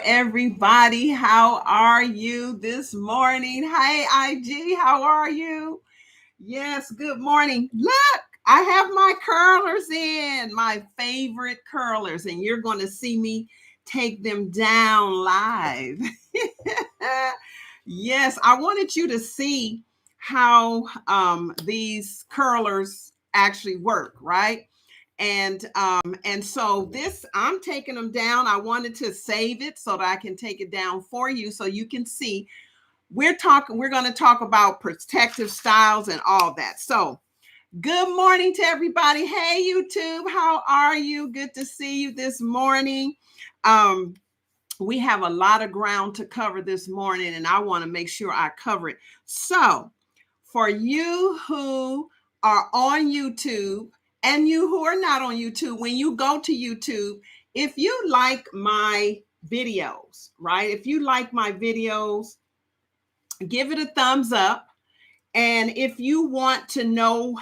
everybody. How are you this morning? Hey, IG, how are you? Yes, good morning. Look, I have my curlers in, my favorite curlers, and you're going to see me take them down live. Yes, I wanted you to see how these curlers actually work, right? And so this, I'm taking them down. I wanted to save it so that I can take it down for you so you can see. We're going to talk about protective styles and all that. So good morning to everybody. Hey, YouTube, how are you? Good to see you this morning. Um, we have a lot of ground to cover this morning, and I want to make sure I cover it. So for you who are on YouTube and you who are not on YouTube, when you go to YouTube, if you like my videos, right? If you like my videos, give it a thumbs up. And if you want to know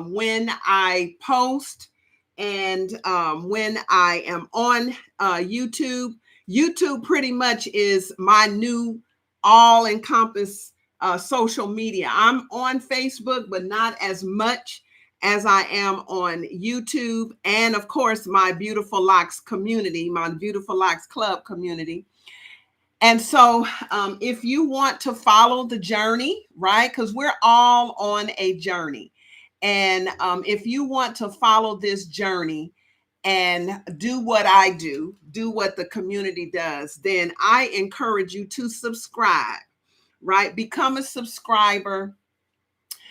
when I post and when I am on YouTube, YouTube pretty much is my new all-encompass social media. I'm on Facebook, but not as much as I am on YouTube. And of course, my Beautiful Locks community, my Beautiful Locks Club community. And so if you want to follow the journey, right, because we're all on a journey. And if you want to follow this journey and do what I do what the community does, then I encourage you to subscribe, right? Become a subscriber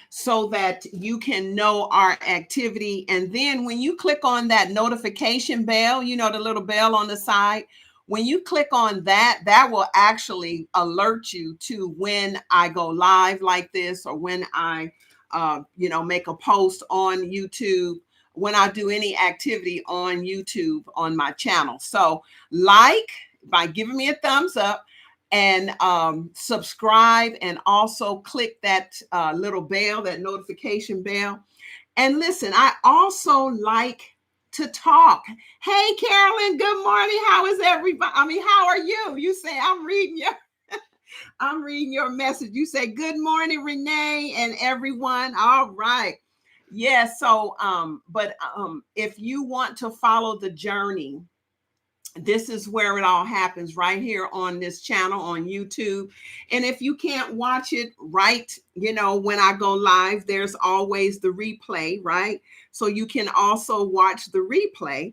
so that you can know our activity. And then when you click on that notification bell, you know, the little bell on the side, when you click on that, that will actually alert you to when I go live like this, or when I, make a post on YouTube, when I do any activity on YouTube on my channel. So like by giving me a thumbs up, and subscribe, and also click that little bell, that notification bell. And listen, I also like to talk. Hey, Carolyn, good morning. How is everybody? I mean, how are you? You say I'm reading your message. You say good morning, Rene, and everyone. All right. Yeah. So, if you want to follow the journey, this is where it all happens, right here on this channel on YouTube. And if you can't watch it right, when I go live, there's always the replay, right? So you can also watch the replay.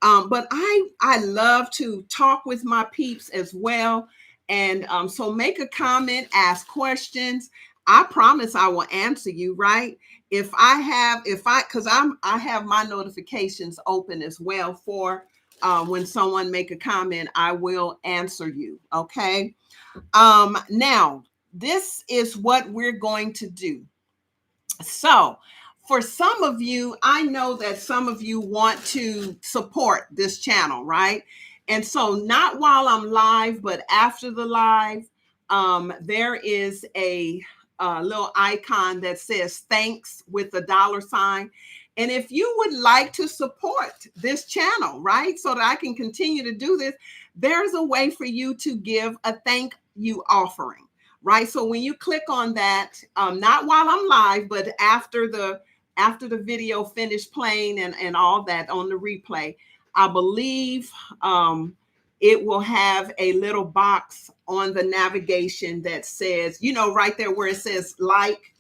But I love to talk with my peeps as well. And so make a comment, ask questions. I promise I will answer you, right? Because I have my notifications open as well for when someone make a comment, I will answer you. Okay. Now, this is what we're going to do. So for some of you, I know that some of you want to support this channel, right? And so not while I'm live, but after the live, there is a little icon that says thanks with a $sign. And if you would like to support this channel, right, so that I can continue to do this, there's a way for you to give a thank you offering, right? So when you click on that, not while I'm live, but after the video finished playing and all that on the replay, I believe it will have a little box on the navigation that says, right there where it says like,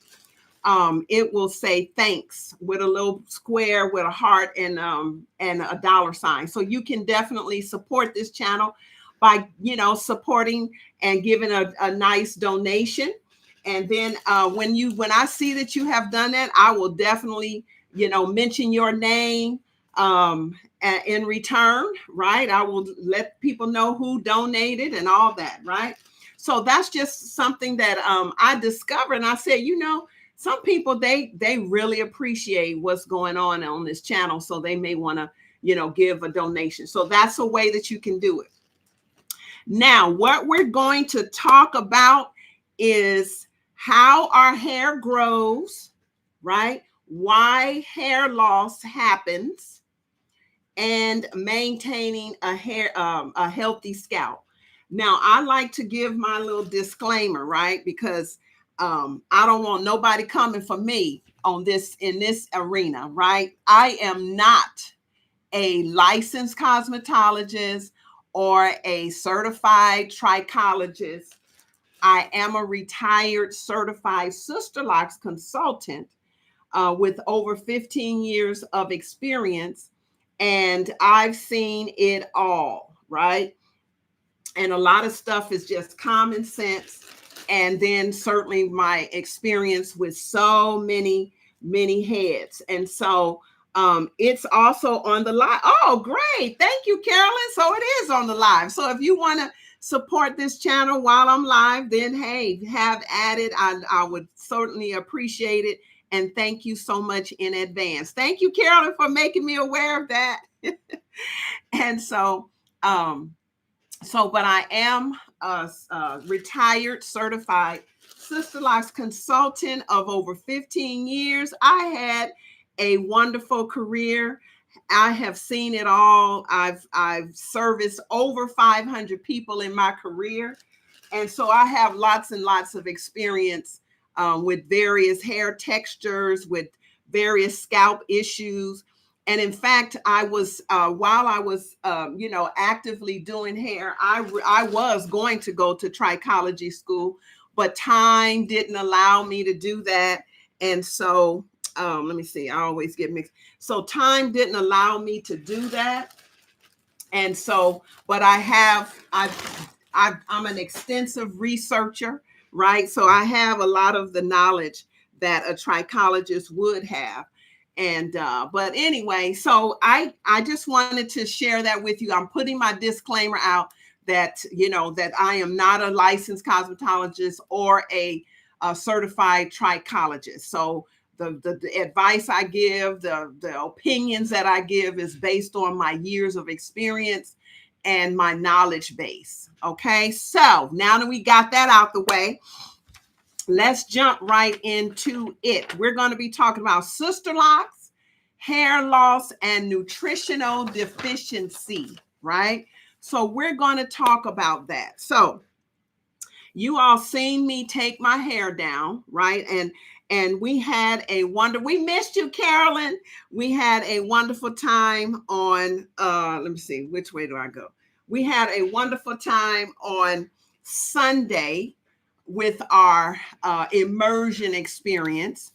it will say thanks with a little square with a heart and a $sign. So you can definitely support this channel by, supporting and giving a nice donation. And then when I see that you have done that, I will definitely, mention your name in return, right? I will let people know who donated and all that, right? So that's just something that I discovered. And I said, some people, they really appreciate what's going on this channel. So they may want to, give a donation. So that's a way that you can do it. Now, what we're going to talk about is how our hair grows, right? Why hair loss happens, and maintaining a healthy scalp. Now, I like to give my little disclaimer, right? Because I don't want nobody coming for me on this in this arena, right? I am not a licensed cosmetologist or a certified trichologist. I am a retired certified Sisterlocks consultant with over 15 years of experience, and I've seen it all, right? And a lot of stuff is just common sense. And then certainly my experience with so many heads. And so it's also on the live. Oh, great. Thank you, Carolyn. So it is on the live. So if you want to support this channel while I'm live, then hey, have at it. I would certainly appreciate it. And thank you so much in advance. Thank you, Carolyn, for making me aware of that. And so, but I am a retired certified Sisterlocks consultant of over 15 years. I had a wonderful career. I have seen it all. I've serviced over 500 people in my career. And so I have lots and lots of experience with various hair textures, with various scalp issues. And in fact, I was while I was, actively doing hair, I was going to go to trichology school, but time didn't allow me to do that. And so, let me see, I always get mixed. So time didn't allow me to do that. And so, but I'm an extensive researcher, right? So I have a lot of the knowledge that a trichologist would have. And but anyway, so I just wanted to share that with you. I'm putting my disclaimer out that that I am not a licensed cosmetologist or a certified trichologist. So the advice I give, the opinions that I give is based on my years of experience and my knowledge base. Okay, so now that we got that out the way, let's jump right into it. We're going to be talking about Sisterlocks, hair loss, and nutritional deficiency, right? So we're going to talk about that. So you all seen me take my hair down, right? And we missed you, Carolyn. We had a wonderful time on let me see, which way do I go? We had a wonderful time on Sunday with our immersion experience.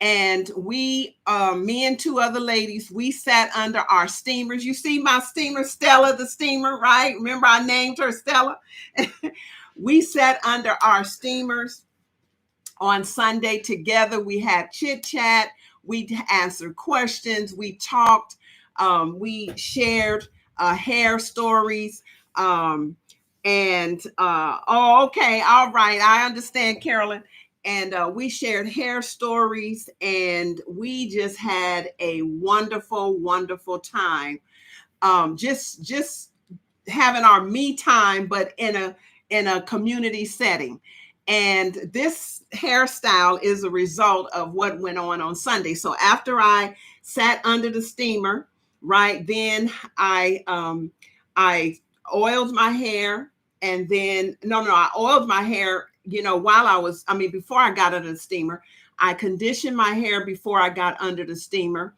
And me and two other ladies, we sat under our steamers. You see my steamer, Stella, the steamer, right? Remember I named her Stella? We sat under our steamers on Sunday together. We had chit chat. We answered questions. We talked. We shared hair stories. Okay. All right. I understand, Carolyn. And we shared hair stories, and we just had a wonderful, wonderful time. Just having our me time, but in a community setting. And this hairstyle is a result of what went on Sunday. So after I sat under the steamer, right, then I oiled my hair, and then I oiled my hair, before I got under the steamer. I conditioned my hair before I got under the steamer.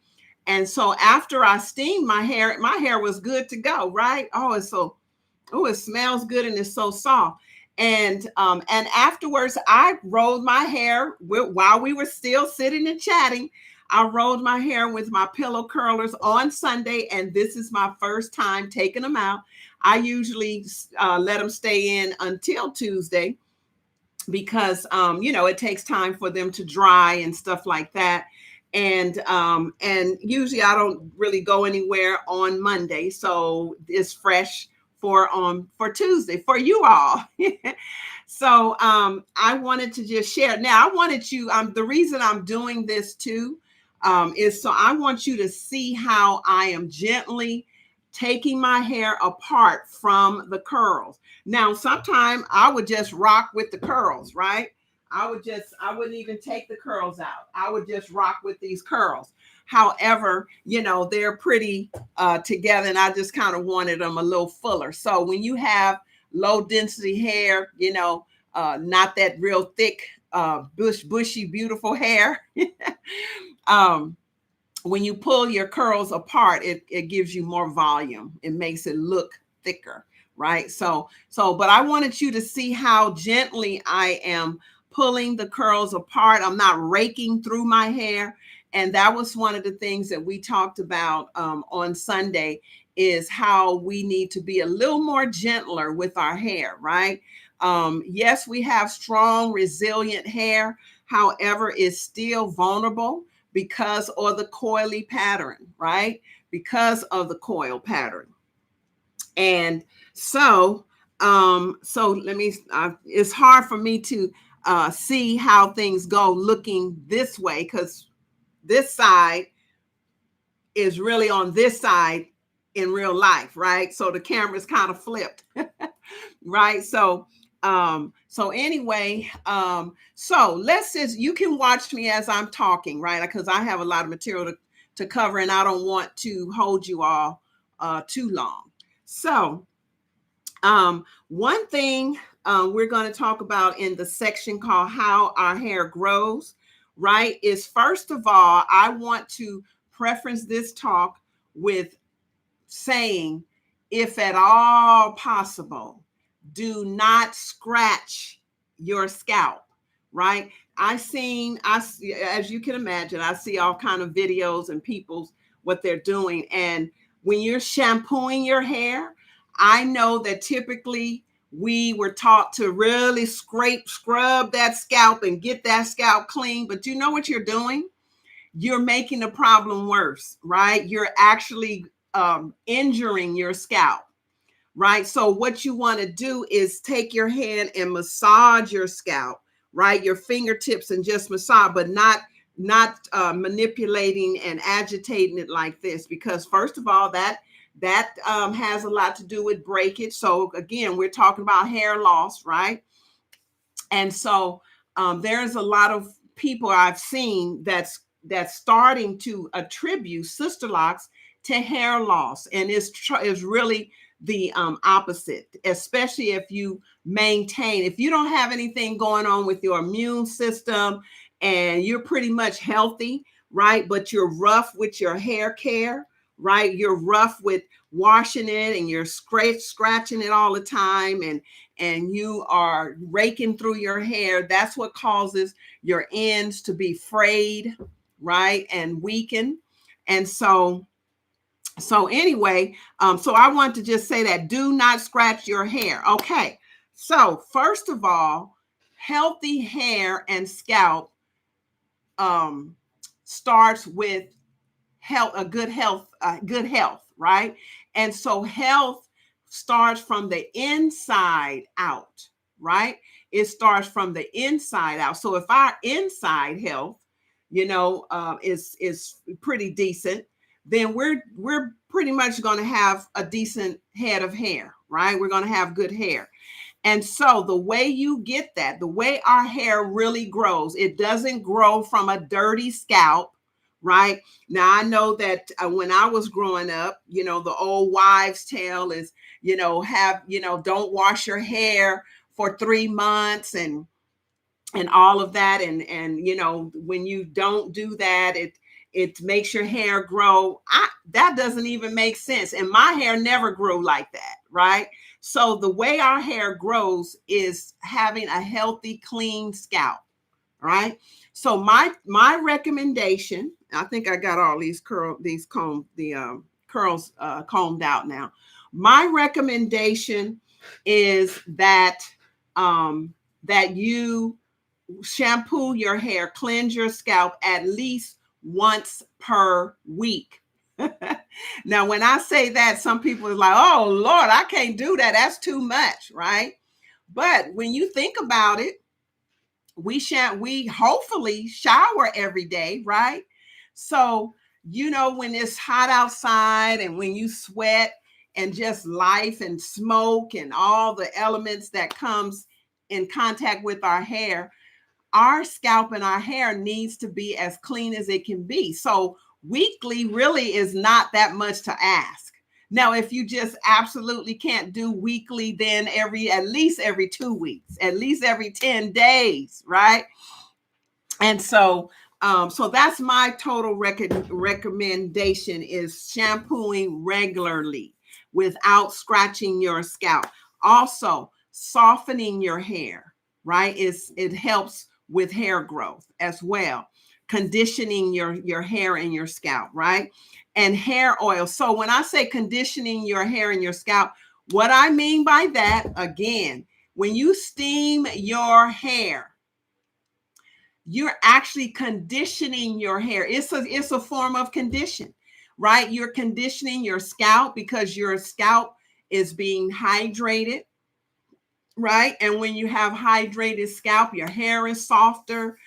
And so after I steamed my hair was good to go, right? It smells good and it's so soft. And afterwards, I rolled my hair while we were still sitting and chatting. I rolled my hair with my pillow curlers on Sunday, and this is my first time taking them out. I usually let them stay in until Tuesday because it takes time for them to dry and stuff like that. And usually I don't really go anywhere on Monday, so it's fresh for Tuesday for you all. So I wanted to just share. Now I wanted you. The reason I'm doing this too is so I want you to see how I am gently taking my hair apart from the curls. Now, sometimes I would just rock with the curls, right? I wouldn't even take the curls out. I would just rock with these curls. However, they're pretty together, and I just kind of wanted them a little fuller. So when you have low density hair, not that real thick, bushy, beautiful hair. um, when you pull your curls apart, it gives you more volume. It makes it look thicker, right? But I wanted you to see how gently I am pulling the curls apart. I'm not raking through my hair. And that was one of the things that we talked about on Sunday, is how we need to be a little more gentler with our hair, right? Yes, we have strong, resilient hair. However, it's still vulnerable because of the coily pattern, right? Because of the coil pattern. And so let me, it's hard for me to see how things go looking this way, because this side is really on this side in real life, right? So the camera's kind of flipped, right? So anyway, so let's just, you can watch me as I'm talking, right? Because I have a lot of material to cover, and I don't want to hold you all too long. So one thing we're going to talk about in the section called How Our Hair Grows, right, is, first of all, I want to preference this talk with saying, if at all possible, do not scratch your scalp, right? As you can imagine, I see all kind of videos and people's what they're doing. And when you're shampooing your hair, I know that typically we were taught to really scrub that scalp and get that scalp clean. But you know what you're doing? You're making the problem worse, right? You're actually injuring your scalp, right? So what you want to do is take your hand and massage your scalp, right? Your fingertips, and just massage, but not manipulating and agitating it like this, because first of all, that has a lot to do with breakage. So again, we're talking about hair loss, right? And so there's a lot of people I've seen that's starting to attribute Sisterlocks to hair loss, and is really the opposite, especially if you maintain, if you don't have anything going on with your immune system and you're pretty much healthy, right? But you're rough with your hair care, right? You're rough with washing it, and you're scratching it all the time, and you are raking through your hair. That's what causes your ends to be frayed, right? And weaken. And so anyway, so I want to just say that, do not scratch your hair. Okay. So first of all, healthy hair and scalp starts with good health, right? And so health starts from the inside out, right? It starts from the inside out. So if our inside health, is pretty decent, then we're pretty much going to have a decent head of hair, right? We're going to have good hair. And so the way you get that, the way our hair really grows, it doesn't grow from a dirty scalp, right? Now, I know that when I was growing up, the old wives' tale is, don't wash your hair for 3 months and all of that. And when you don't do that, it makes your hair grow. That doesn't even make sense. And my hair never grew like that, right? So the way our hair grows is having a healthy, clean scalp, right? So my recommendation, I think I got all these curls combed out now. My recommendation is that you shampoo your hair, cleanse your scalp at least once per week. Now, when I say that, some people are like, oh, Lord, I can't do that. That's too much, right? But when you think about it, we hopefully shower every day, right? So, when it's hot outside and when you sweat and just life and smoke and all the elements that comes in contact with our hair, our scalp and our hair needs to be as clean as it can be. So weekly really is not that much to ask. Now, if you just absolutely can't do weekly, then at least every 2 weeks, at least every 10 days, right? And so so that's my total recommendation is shampooing regularly without scratching your scalp. Also, softening your hair, right? It helps with hair growth as well. Conditioning your hair and your scalp, right? And hair oil. So when I say conditioning your hair and your scalp, what I mean by that, again, when you steam your hair, you're actually conditioning your hair. It's a form of condition, right? You're conditioning your scalp because your scalp is being hydrated, right? And when you have hydrated scalp, your hair is softer,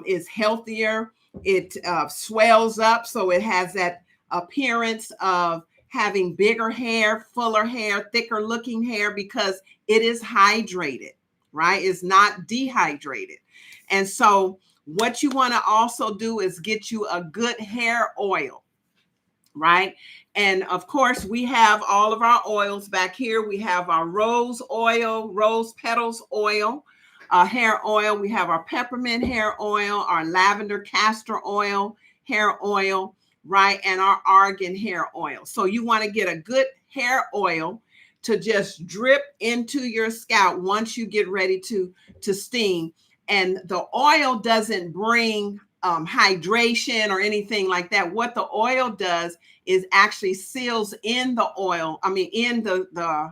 is healthier. It swells up, so it has that appearance of having bigger hair, fuller hair, thicker looking hair because it is hydrated, right? It's not dehydrated. And so what you want to also do is get you a good hair oil, right? And of course, we have all of our oils back here. We have our rose oil, rose petals oil, hair oil. We have our peppermint hair oil, our lavender castor oil, hair oil, right? And our argan hair oil. So you want to get a good hair oil to just drip into your scalp once you get ready to steam. And the oil doesn't bring hydration or anything like that. What the oil does is actually seals in the oil. I mean, in the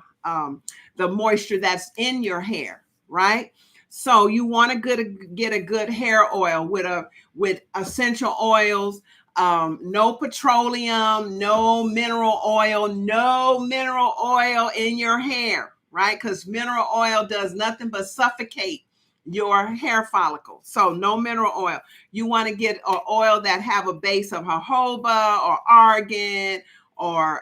moisture that's in your hair, right? So you want to get a good hair oil with essential oils. No petroleum, no mineral oil in your hair, right? Because mineral oil does nothing but suffocate your hair follicle. So no mineral oil. You want to get an oil that have a base of jojoba or argan or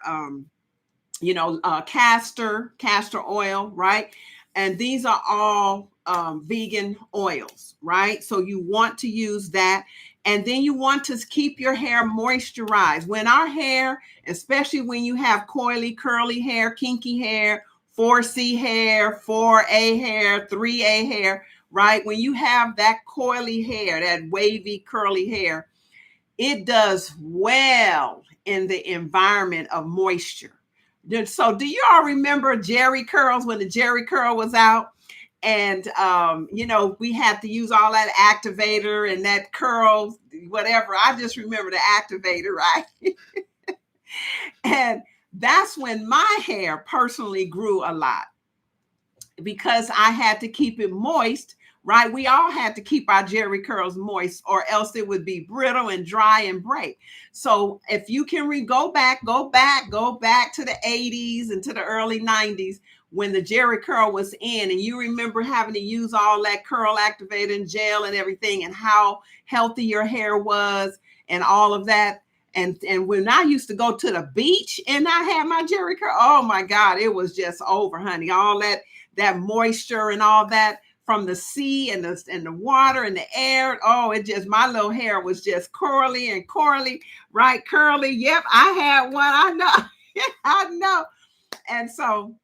castor oil, right? And these are all vegan oils, right? So you want to use that. And then you want to keep your hair moisturized. When our hair, especially when you have coily, curly hair, kinky hair, 4C hair, 4A hair, 3A hair, right? When you have that coily hair, that wavy, curly hair, it does well in the environment of moisture. So do you all remember Jerry curls when the Jerry curl was out? And, we had to use all that activator and that curl, whatever. I just remember the activator, right? And that's when my hair personally grew a lot because I had to keep it moist, right? We all had to keep our Jerry curls moist or else it would be brittle and dry and break. So if you can go back to the 80s and to the early 90s when the Jerry curl was in, and you remember having to use all that curl activator and gel and everything and how healthy your hair was and all of that. And when I used to go to the beach and I had my Jerry curl, oh my God, it was just over, honey. All that moisture and all that from the sea and the water and the air. Oh, my little hair was just curly and curly, right? Curly. Yep, I had one. I know. I know. And so,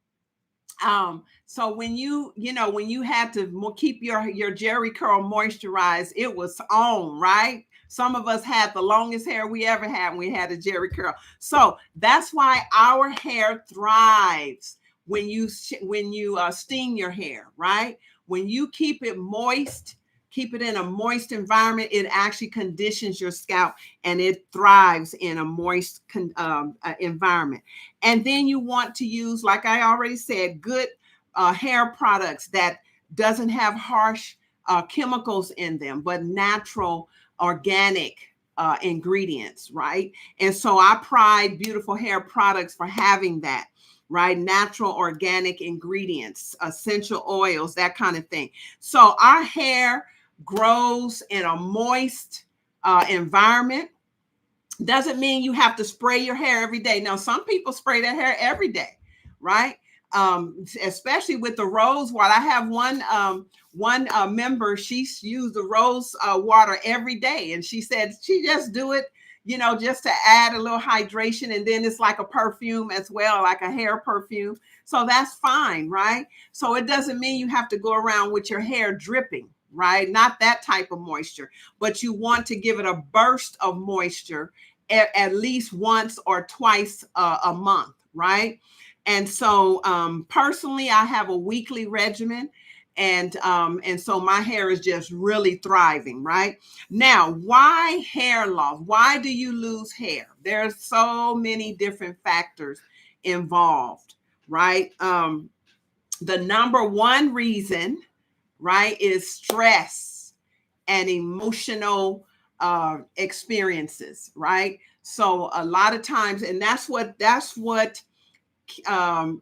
so when when you had to keep your Jerry curl moisturized, it was on, right? Some of us had the longest hair we ever had when we had a Jerry curl. So that's why our hair thrives when you steam your hair, right? When you keep it moist, keep it in a moist environment, it actually conditions your scalp and it thrives in a moist environment. And then you want to use, like I already said, good hair products that doesn't have harsh chemicals in them, but natural, organic ingredients, right? And so I pride Beautiful Hair Products for having that, right? Natural, organic ingredients, essential oils, that kind of thing. So our hair grows in a moist environment. Doesn't mean you have to spray your hair every day. Now, some people spray their hair every day, right? Especially with the rose water. I have one member, she used the rose water every day. And she said she just do it, just to add a little hydration. And then it's like a perfume as well, like a hair perfume. So that's fine, right? So it doesn't mean you have to go around with your hair dripping, right? Not that type of moisture, but you want to give it a burst of moisture at least once or twice a month, right? And so personally, I have a weekly regimen. And so my hair is just really thriving, right? Now, why hair loss? Why do you lose hair? There's so many different factors involved, right? The number one reason, right, is stress and emotional experiences, right? So a lot of times, and that's what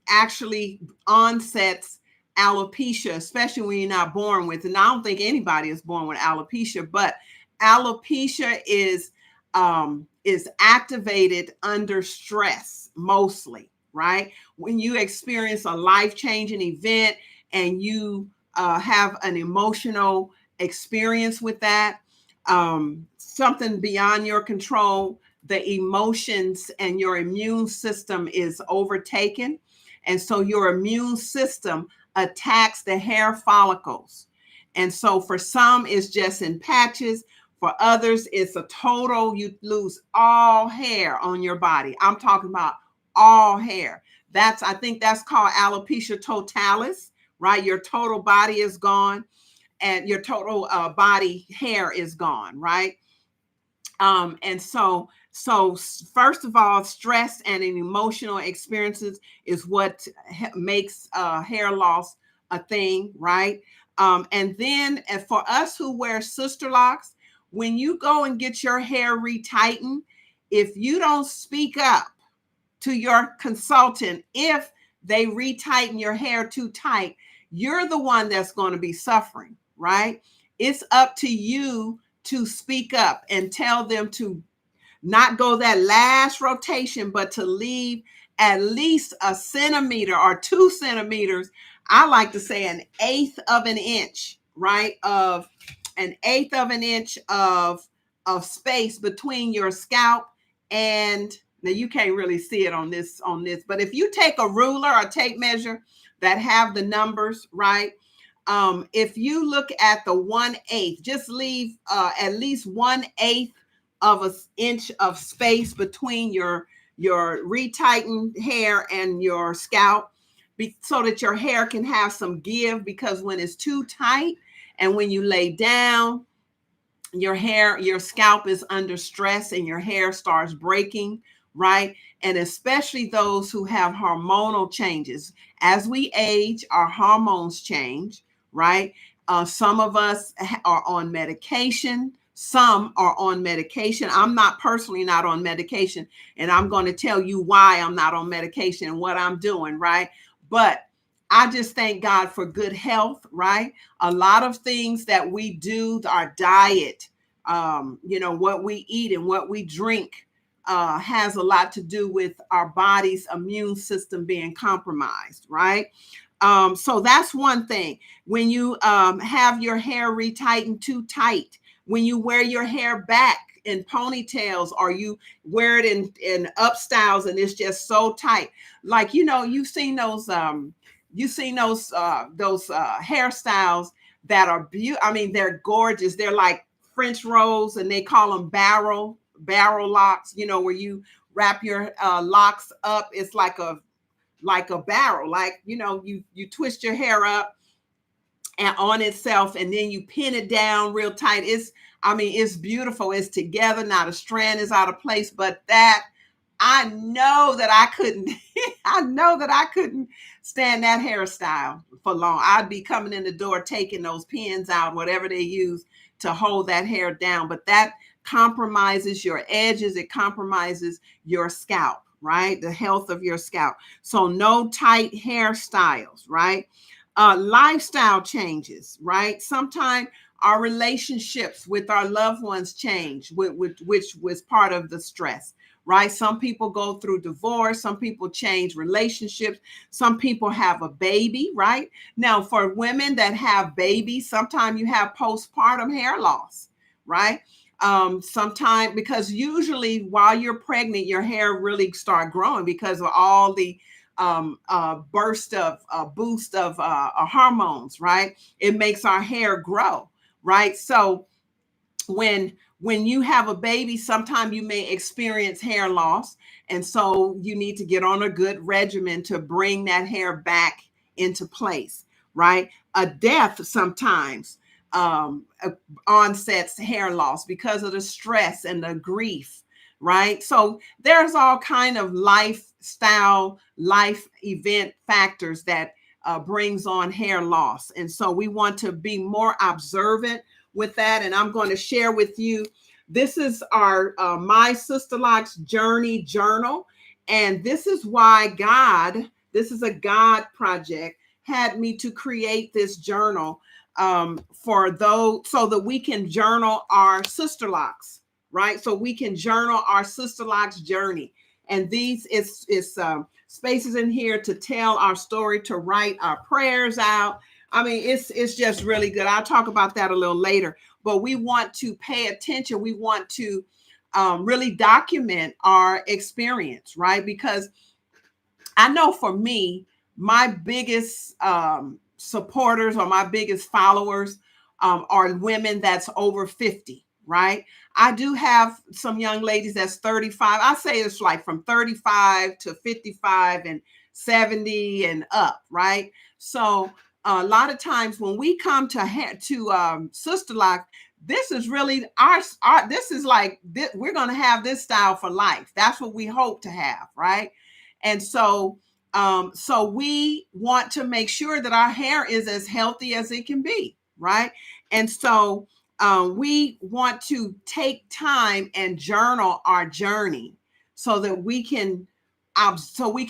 actually onsets alopecia, especially when you're not born with. And I don't think anybody is born with alopecia, but alopecia is activated under stress mostly, right? When you experience a life-changing event and you have an emotional experience with that, something beyond your control, the emotions and your immune system is overtaken. And so your immune system attacks the hair follicles. And so for some, it's just in patches. For others, it's a total, you lose all hair on your body. I'm talking about all hair. I think that's called alopecia totalis, right? Your total body is gone and your total body hair is gone, right? And so first of all, stress and emotional experiences is what makes hair loss a thing, right? And then for us who wear Sisterlocks, when you go and get your hair retightened, if you don't speak up to your consultant, if they retighten your hair too tight, you're the one that's going to be suffering, right? It's up to you to speak up and tell them to not go that last rotation, but to leave at least a centimeter or 2 centimeters. I like to say an eighth of an inch, right? Of an eighth of an inch of space between your scalp and, now you can't really see it on this, but if you take a ruler or tape measure that have the numbers, right? If you look at the 1/8, just leave at least 1/8 of an inch of space between your retightened hair and your scalp, so that your hair can have some give, because when it's too tight and when you lay down, your scalp is under stress and your hair starts breaking, right? And especially those who have hormonal changes. As we age, our hormones change, right? Some of us are on medication. Some are on medication. I'm personally not on medication, and I'm going to tell you why I'm not on medication and what I'm doing, right? But I just thank God for good health, right? A lot of things that we do, our diet, what we eat and what we drink, has a lot to do with our body's immune system being compromised, right? So that's one thing. When you have your hair retightened too tight, when you wear your hair back in ponytails, or you wear it in up styles and it's just so tight, like, you've seen those hairstyles that are beautiful. I mean, they're gorgeous. They're like French rolls, and they call them barrel locks, where you wrap your locks up. It's like a barrel, like, you twist your hair up and on itself, and then you pin it down real tight. It's beautiful. It's together. Not a strand is out of place, but I know that I couldn't, I know that I couldn't stand that hairstyle for long. I'd be coming in the door, taking those pins out, whatever they use to hold that hair down. But that compromises your edges. It compromises your scalp, right? The health of your scalp. So no tight hairstyles, right? Lifestyle changes, right? Sometimes our relationships with our loved ones change, which was part of the stress, right? Some people go through divorce. Some people change relationships. Some people have a baby, right? Now, for women that have babies, sometimes you have postpartum hair loss, right? sometime, because usually while you're pregnant, your hair really start growing because of all the boost of hormones, right? It makes our hair grow, right? So when you have a baby, sometimes you may experience hair loss, and so you need to get on a good regimen to bring that hair back into place, right? A death sometimes uh, onsets hair loss because of the stress and the grief, right? So there's all kind of lifestyle, life event factors that brings on hair loss, and so we want to be more observant with that. And I'm going to share with you, this is our My Sisterlocks Journey Journal. And this is why God, this is a God project, had me to create this journal for those, so that we can journal our Sisterlocks, right? So we can journal our Sisterlocks journey. And these is spaces in here to tell our story, to write our prayers out. I mean, it's just really good. I'll talk about that a little later, but we want to pay attention. We want to really document our experience, right? Because I know for me, my biggest supporters or my biggest followers are women that's over 50, right? I do have some young ladies that's 35. I say it's like from 35 to 55 and 70 and up, right? So a lot of times when we come to Sister Lock, this is really our this is like this, we're going to have this style for life. That's what we hope to have, right? And so we want to make sure that our hair is as healthy as it can be, right? And so we want to take time and journal our journey so that we can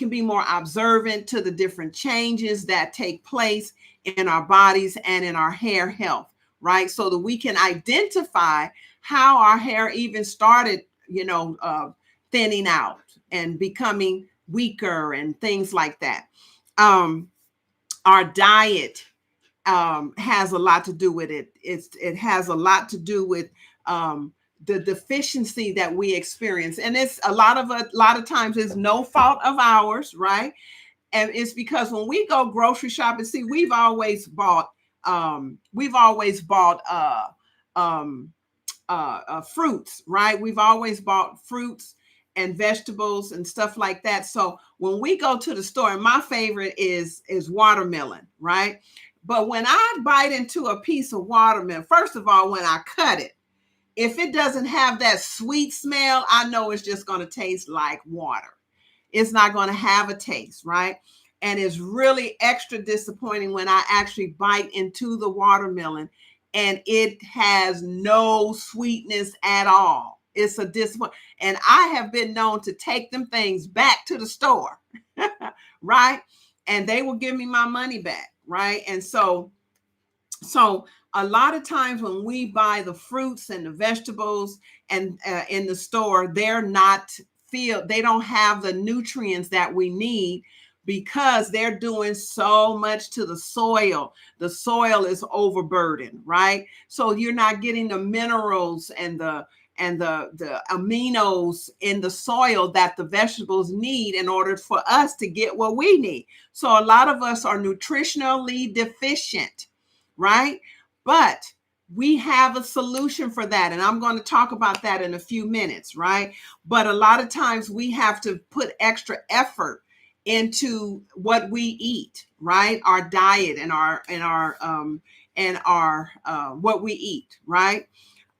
be more observant to the different changes that take place in our bodies and in our hair health, right? So that we can identify how our hair even started, thinning out and becoming weaker and things like that. Our diet has a lot to do with it. It has a lot to do with the deficiency that we experience, and it's a lot of times it's no fault of ours, right? And it's because when we go grocery shopping, see, we've always bought fruits, right? We've always bought fruits and vegetables and stuff like that. So when we go to the store, and my favorite is watermelon, right? But when I bite into a piece of watermelon, first of all, when I cut it, if it doesn't have that sweet smell, I know it's just going to taste like water. It's not going to have a taste, right? And it's really extra disappointing when I actually bite into the watermelon and it has no sweetness at all. It's a disappointment. And I have been known to take them things back to the store, right? And they will give me my money back, right? And so a lot of times when we buy the fruits and the vegetables and in the store, they don't have the nutrients that we need because they're doing so much to the soil. The soil is overburdened, right? So you're not getting the minerals and the aminos in the soil that the vegetables need in order for us to get what we need. So a lot of us are nutritionally deficient, right? But we have a solution for that. And I'm going to talk about that in a few minutes, right? But a lot of times we have to put extra effort into what we eat, right? Our diet and our what we eat, right?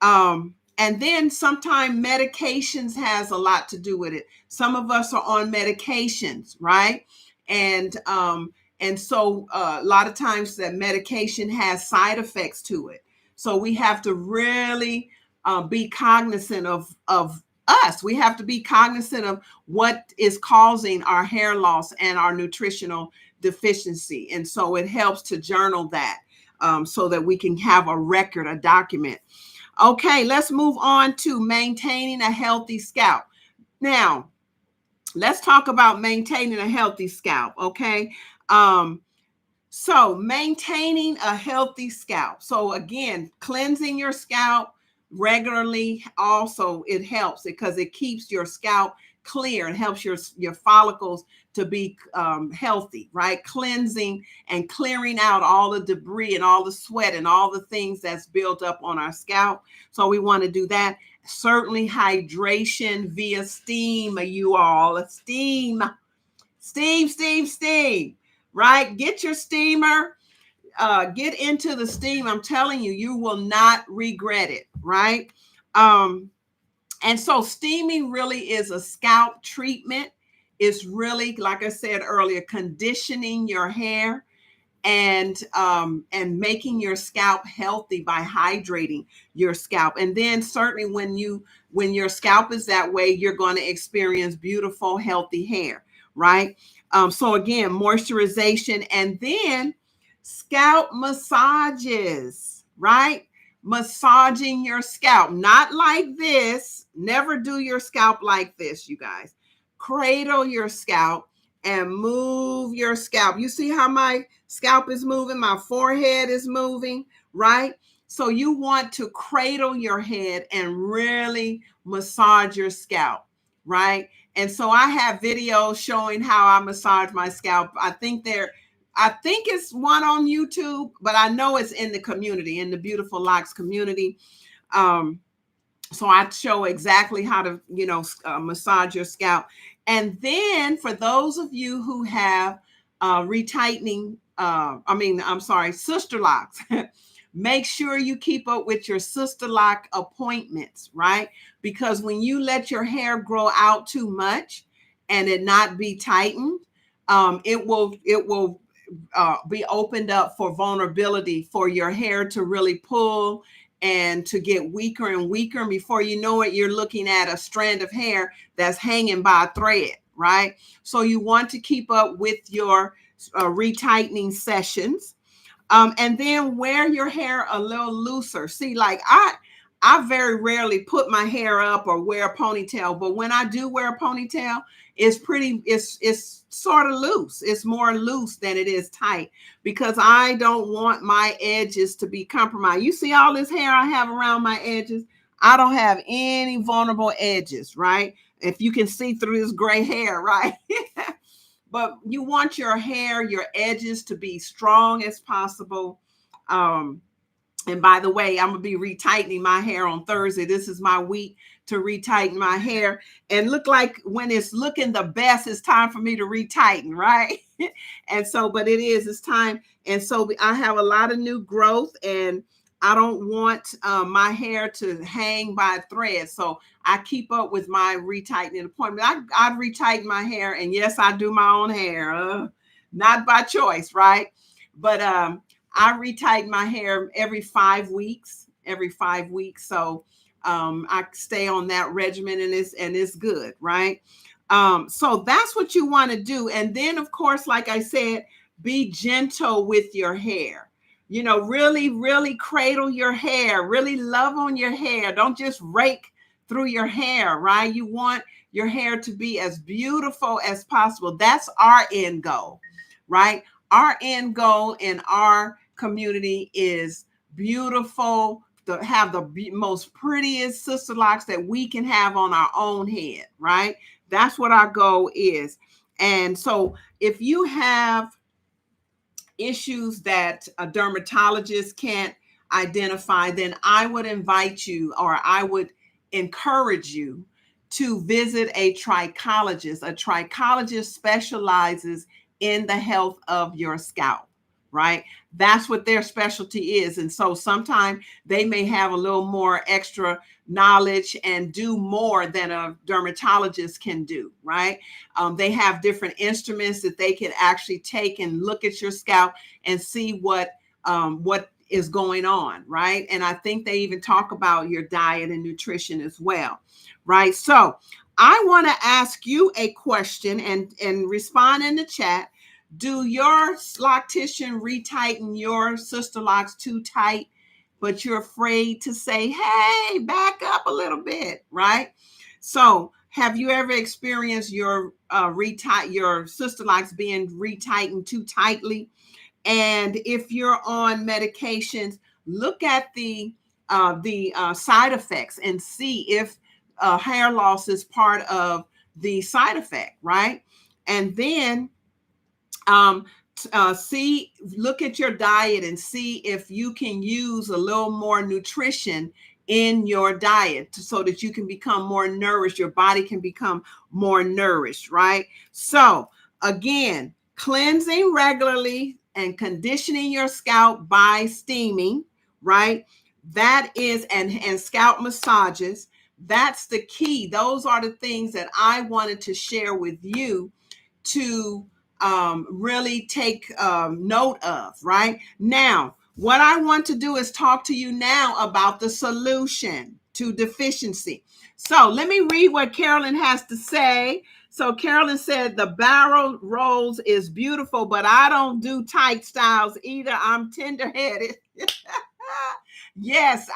And then sometimes medications has a lot to do with it. Some of us are on medications, right? And so a lot of times that medication has side effects to it. So we have to really be cognizant of us. We have to be cognizant of what is causing our hair loss and our nutritional deficiency. And so it helps to journal that so that we can have a record, a document. Okay, let's move on to maintaining a healthy scalp. Now, let's talk about maintaining a healthy scalp, okay? So maintaining a healthy scalp. So again, cleansing your scalp regularly also, it helps because it keeps your scalp clear. It helps your follicles to be healthy, right? Cleansing and clearing out all the debris and all the sweat and all the things that's built up on our scalp. So we want to do that. Certainly hydration via steam, you all. Steam, steam, steam, steam, right? Get your steamer, get into the steam. I'm telling you, you will not regret it, right? And so steaming really is a scalp treatment. It's really, like I said earlier, conditioning your hair and making your scalp healthy by hydrating your scalp. And then certainly when your scalp is that way, you're going to experience beautiful, healthy hair, right? So again, moisturization and then scalp massages, right? Massaging your scalp, not like this. Never do your scalp like this, you guys. Cradle your scalp and move your scalp. You see how my scalp is moving? My forehead is moving, right? So you want to cradle your head and really massage your scalp, right? And so I have videos showing how I massage my scalp. I think it's one on YouTube, but I know it's in the community, in the Beautiful Locks community. So I show exactly how to, massage your scalp. And then for those of you who have retightening, Sisterlocks, make sure you keep up with your Sisterlock appointments, right? Because when you let your hair grow out too much and it not be tightened, it will be opened up for vulnerability for your hair to really pull and to get weaker and weaker. And before you know it, you're looking at a strand of hair that's hanging by a thread, right? So you want to keep up with your retightening sessions. And then wear your hair a little looser. See, like I very rarely put my hair up or wear a ponytail, but when I do wear a ponytail, it's sort of loose. It's more loose than it is tight because I don't want my edges to be compromised. You see all this hair I have around my edges? I don't have any vulnerable edges, right? If you can see through this gray hair, right? But you want your hair, your edges to be strong as possible. And by the way, I'm going to be retightening my hair on Thursday. This is my week to retighten my hair. And look like when it's looking the best, it's time for me to retighten, right? And so, but it's time. And so I have a lot of new growth and I don't want my hair to hang by a thread. So I keep up with my retightening appointment. I retighten my hair. And yes, I do my own hair, not by choice, right? But I retighten my hair every 5 weeks. So I stay on that regimen and it's good, right? So that's what you want to do. And then, of course, like I said, be gentle with your hair. Really, really cradle your hair, really love on your hair. Don't just rake through your hair, right? You want your hair to be as beautiful as possible. That's our end goal, right? Our end goal in our community is beautiful, to have the most prettiest Sisterlocks that we can have on our own head, right? That's what our goal is. And so if you have issues that a dermatologist can't identify, then I would invite you, or I would encourage you to visit a trichologist. A trichologist specializes in the health of your scalp, right? That's what their specialty is. And so sometimes they may have a little more extra knowledge and do more than a dermatologist can do, right? They have different instruments that they can actually take and look at your scalp and see what is going on, right? And I think they even talk about your diet and nutrition as well, right? So I want to ask you a question and respond in the chat. Do your loctician retighten your Sisterlocks too tight, but you're afraid to say, hey, back up a little bit, right? So have you ever experienced your Sisterlocks being retightened too tightly? And if you're on medications, look at the the side effects and see if hair loss is part of the side effect, right? And then look at your diet and see if you can use a little more nutrition in your diet so that you can become more nourished. Your body can become more nourished, right? So again, cleansing regularly and conditioning your scalp by steaming, right? That is, and scalp massages. That's the key. Those are the things that I wanted to share with you to really take note of, right? Now, what I want to do is talk to you now about the solution to deficiency. So let me read what Carolyn has to say. So Carolyn said, the barrel rolls is beautiful, but I don't do tight styles either. I'm tender-headed. Yes,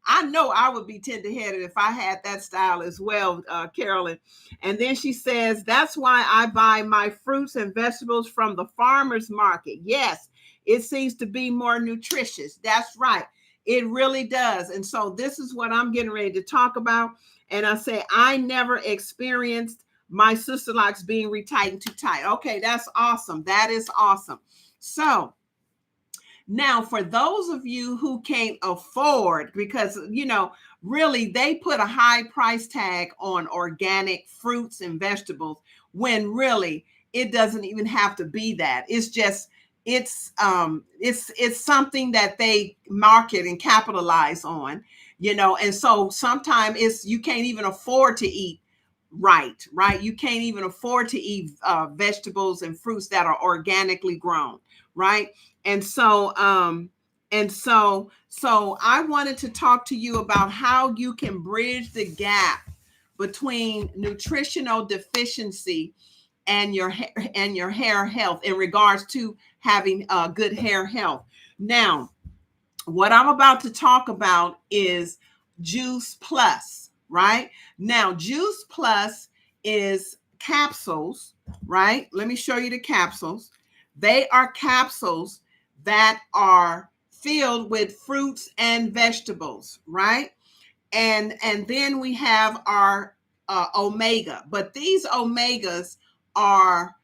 I know I would be tender-headed if I had that style as well, Carolyn. And then she says, that's why I buy my fruits and vegetables from the farmer's market. Yes, it seems to be more nutritious. That's right. It really does. And so this is what I'm getting ready to talk about. And I say, I never experienced my Sisterlocks being retightened too tight. Okay, that's awesome. That is awesome. So now, for those of you who can't afford, because, really they put a high price tag on organic fruits and vegetables when really it doesn't even have to be that. It's just, it's something that they market and capitalize on, and so sometimes you can't even afford to eat right. You can't even afford to eat vegetables and fruits that are organically grown, right? And so I wanted to talk to you about how you can bridge the gap between nutritional deficiency and your hair health in regards to having good hair health. Now, what I'm about to talk about is Juice Plus, right? Now, Juice Plus is capsules, right? Let me show you the capsules. They are capsules that are filled with fruits and vegetables, right? And then we have our omega, but these omegas are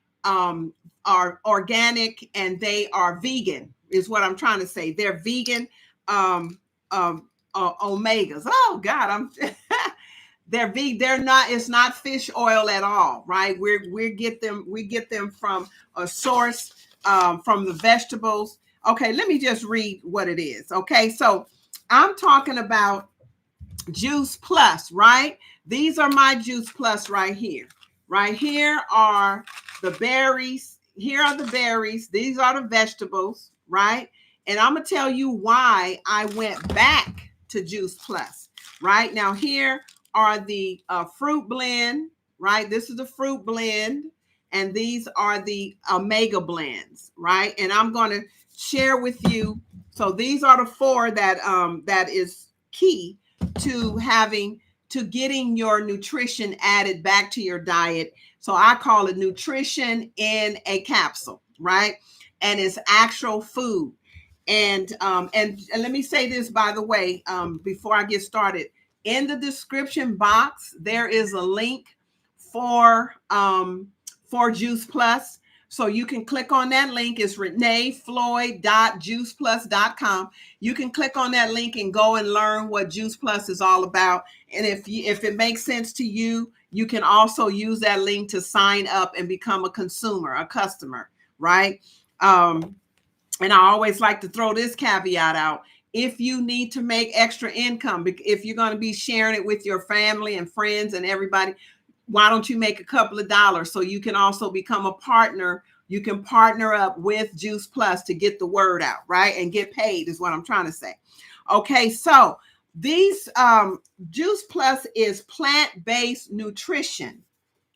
organic and they are vegan, is what I'm trying to say. They're vegan omegas. Oh God, they're vegan. They're not. It's not fish oil at all, right? We get them from a source from the vegetables. Okay, let me just read what it is. Okay, so I'm talking about Juice Plus, right? These are my Juice Plus right here. Right here are the berries. Here are the berries. These are the vegetables, right? And I'm going to tell you why I went back to Juice Plus. Right now, here are the fruit blend, right? This is the fruit blend. And these are the omega blends, right? And I'm going to share with you. So these are the four that is key to getting your nutrition added back to your diet. So I call it nutrition in a capsule, right? And it's actual food. And let me say this, by the way, before I get started. In the description box, there is a link for Juice Plus. So you can click on that link. It's renefloyd.juiceplus.com. You can click on that link and go and learn what Juice Plus is all about. And if it makes sense to you, you can also use that link to sign up and become a customer, right? And I always like to throw this caveat out. If you need to make extra income, if you're going to be sharing it with your family and friends and everybody, why don't you make a couple of dollars so you can also become a partner? You can partner up with Juice Plus to get the word out, right? And get paid is what I'm trying to say. Okay, so these Juice Plus is plant-based nutrition,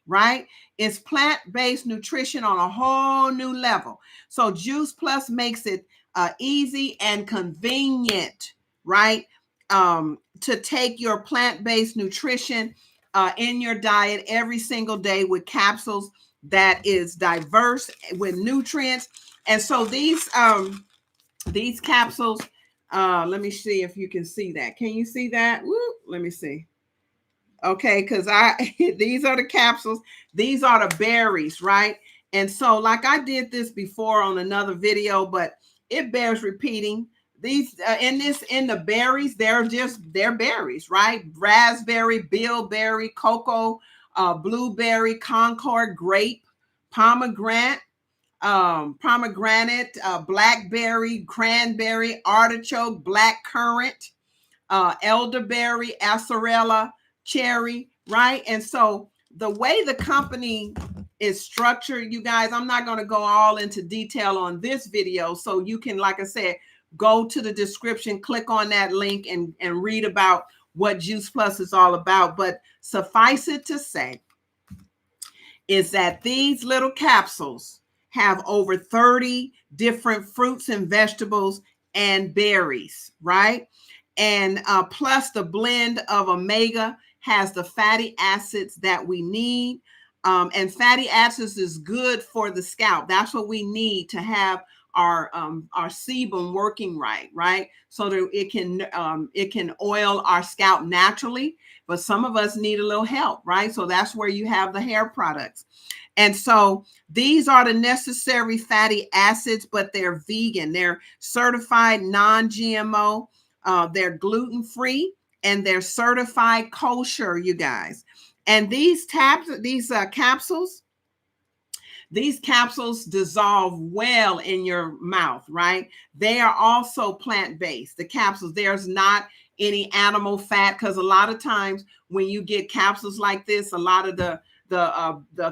right? It's plant-based nutrition on a whole new level. So Juice Plus makes it easy and convenient, right? To take your plant-based nutrition in your diet every single day with capsules that is diverse with nutrients. And so these capsules Let me see if you can see that. Can you see that? Woo, let me see. Okay, because these are the capsules, these are the berries, right? And so, like, I did this before on another video, but it bears repeating. These in the berries, they're berries, right? Raspberry, bilberry, cocoa, blueberry, concord, grape, pomegranate, blackberry, cranberry, artichoke, black currant, elderberry, acerella, cherry, right? And so the way the company is structured, you guys, I'm not going to go all into detail on this video. So you can, like I said, go to the description, click on that link and read about what Juice Plus is all about. But suffice it to say is that these little capsules have over 30 different fruits and vegetables and berries, right? And plus the blend of omega has the fatty acids that we need. And fatty acids is good for the scalp. That's what we need to have our sebum working right? So that it can oil our scalp naturally. But some of us need a little help, right? So that's where you have the hair products. And so these are the necessary fatty acids, but they're vegan. They're certified non-GMO. They're gluten-free, and they're certified kosher, you guys. And these capsules dissolve well in your mouth, right? They are also plant-based. The capsules, there's not any animal fat, because a lot of times when you get capsules like this, a lot of the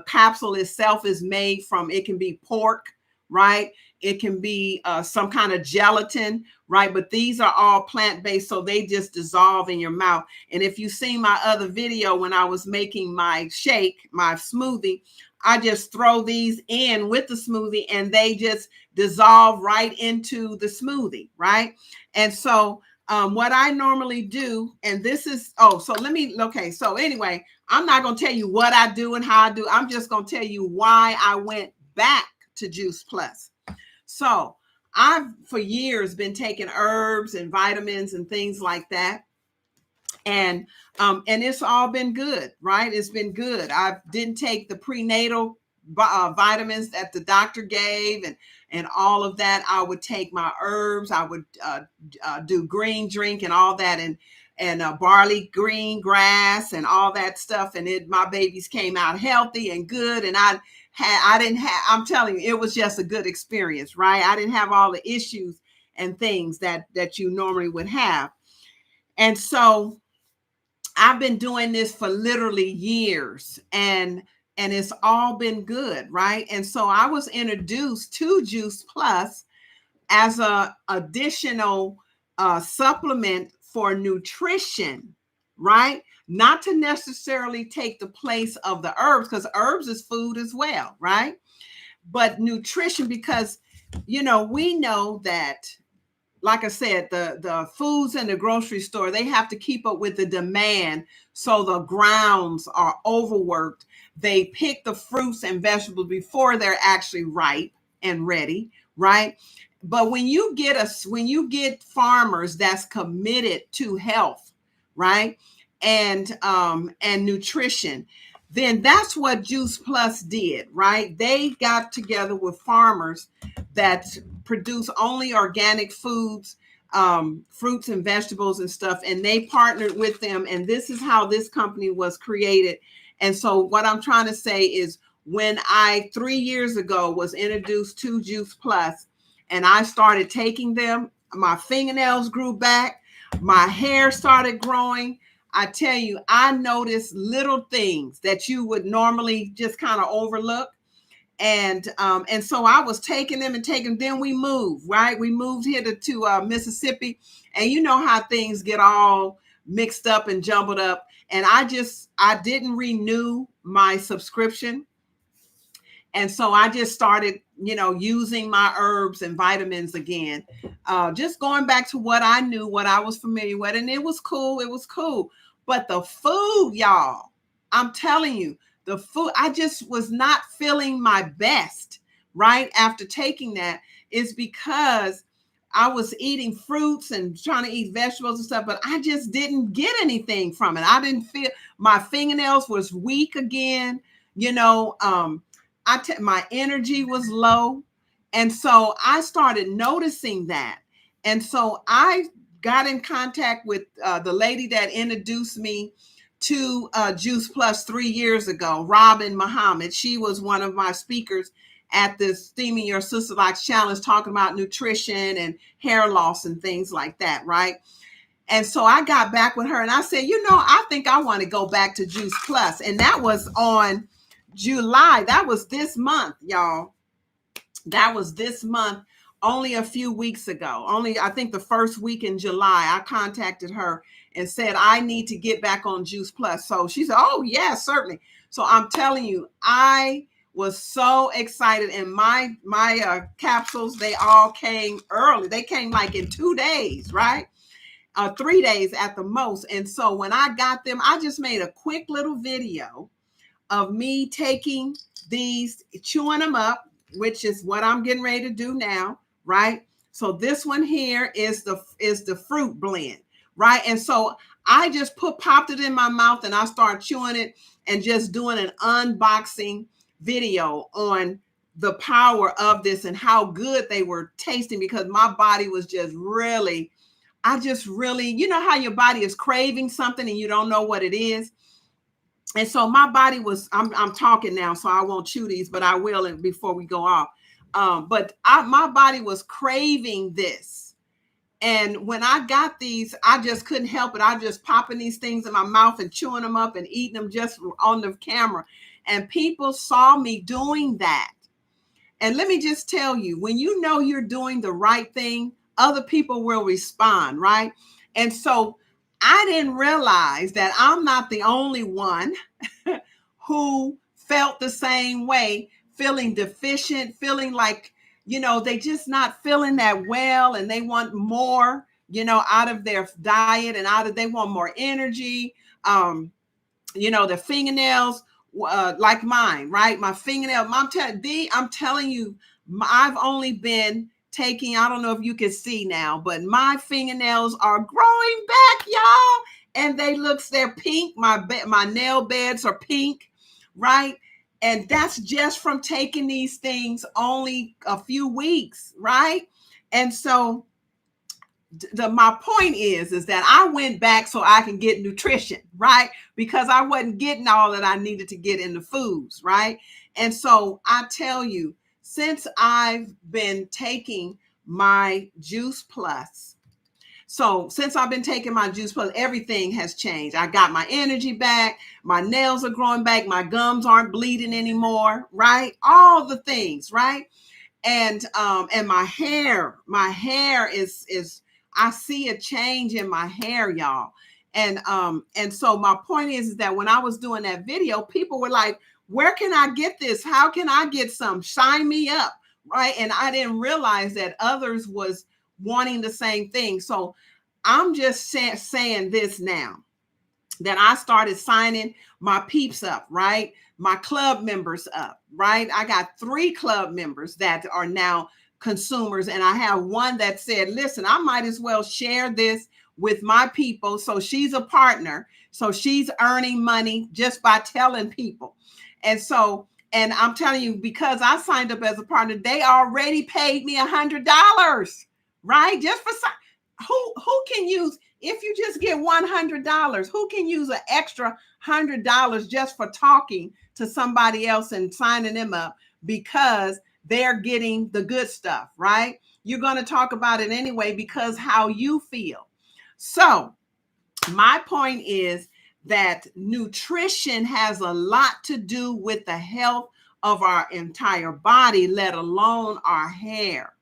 capsule itself is made from, it can be pork, right? It can be some kind of gelatin, right? But these are all plant-based, so they just dissolve in your mouth. And if you've seen my other video when I was making my shake, my smoothie, I just throw these in with the smoothie and they just dissolve right into the smoothie, right? And so what I normally do, and this is, so anyway, I'm not going to tell you what I do and how I do. I'm just going to tell you why I went back to Juice Plus. So I've for years been taking herbs and vitamins and things like that. And it's all been good, right? It's been good. I didn't take the prenatal vitamins that the doctor gave and all of that. I would take my herbs. I would do green drink and all that, and barley, green grass, and all that stuff. And my babies came out healthy and good. And I'm telling you, it was just a good experience, right? I didn't have all the issues and things that you normally would have. And so I've been doing this for literally years, and it's all been good, right? And so I was introduced to Juice Plus as a additional supplement for nutrition, right? Not to necessarily take the place of the herbs, because herbs is food as well, right? But nutrition, because we know that, like I said, the foods in the grocery store, they have to keep up with the demand. So the grounds are overworked. They pick the fruits and vegetables before they're actually ripe and ready, right? But when you get farmers that's committed to health, right? And nutrition, then that's what Juice Plus did, right? They got together with farmers that produce only organic foods, fruits and vegetables and stuff, and they partnered with them. And this is how this company was created. And so what I'm trying to say is, when I 3 years ago was introduced to Juice Plus and I started taking them, my fingernails grew back, my hair started growing. I tell you, I noticed little things that you would normally just kind of overlook. And so I was taking them. Then we moved, right? We moved here to Mississippi, and you know how things get all mixed up and jumbled up. And I didn't renew my subscription. And so I just started, using my herbs and vitamins again, just going back to what I knew, what I was familiar with. And it was cool. It was cool. But the food, y'all, I'm telling you, the food, I just was not feeling my best, right? After taking that, is because I was eating fruits and trying to eat vegetables and stuff, but I just didn't get anything from it. I didn't feel, my fingernails was weak again. You know, my energy was low. And so I started noticing that. And so I got in contact with the lady that introduced me to Juice Plus 3 years ago, Robin Muhammad. She was one of my speakers at the Steaming Your Sisterlocks challenge, talking about nutrition and hair loss and things like that, right? And so I got back with her and I said, you know, I think I want to go back to Juice Plus. And that was on July. That was this month, y'all. That was this month, only a few weeks ago. Only, I think the first week in July, I contacted her and said, I need to get back on Juice Plus. So she said, oh, yeah, certainly. So I'm telling you, I was so excited. And my capsules, they all came early. They came like in 2 days, right? 3 days at the most. And so when I got them, I just made a quick little video of me taking these, chewing them up, which is what I'm getting ready to do now, right? So this one here is the fruit blend, right? And so I just popped it in my mouth and I started chewing it and just doing an unboxing video on the power of this and how good they were tasting, because my body was just really, you know how your body is craving something and you don't know what it is. And so my body was, I'm talking now, so I won't chew these, but I will before we go off. But my body was craving this. And when I got these, I just couldn't help it. I just popping these things in my mouth and chewing them up and eating them just on the camera. And people saw me doing that. And let me just tell you, when you know you're doing the right thing, other people will respond, right? And so I didn't realize that I'm not the only one who felt the same way, feeling deficient, feeling like, you know, they just not feeling that well and they want more, you know, out of their diet and they want more energy. You know, their fingernails, like mine, right? My fingernail, I'm telling you, I've only been taking, I don't know if you can see now, but my fingernails are growing back, y'all. And they're pink. My nail beds are pink, right? And that's just from taking these things only a few weeks, right? And so my point is that I went back so I can get nutrition, right? Because I wasn't getting all that I needed to get in the foods, right? And so I tell you, since I've been taking my Juice Plus, everything has changed. I got my energy back. My nails are growing back. My gums aren't bleeding anymore, right? All the things, right? And my hair is I see a change in my hair, y'all. And so my point is that when I was doing that video, people were like, where can I get this? How can I get some? Sign me up, right? And I didn't realize that others was wanting the same thing. So I'm just saying this now, that I started signing my peeps up, right? My club members up, right? I got 3 club members that are now consumers. And I have one that said, listen, I might as well share this with my people. So she's a partner. So she's earning money just by telling people. And so, and I'm telling you, because I signed up as a partner, they already paid me $100, right? Just for who can use, if you just get $100, who can use an extra $100 just for talking to somebody else and signing them up because they're getting the good stuff, right? You're going to talk about it anyway because how you feel. So my point is that nutrition has a lot to do with the health of our entire body, let alone our hair.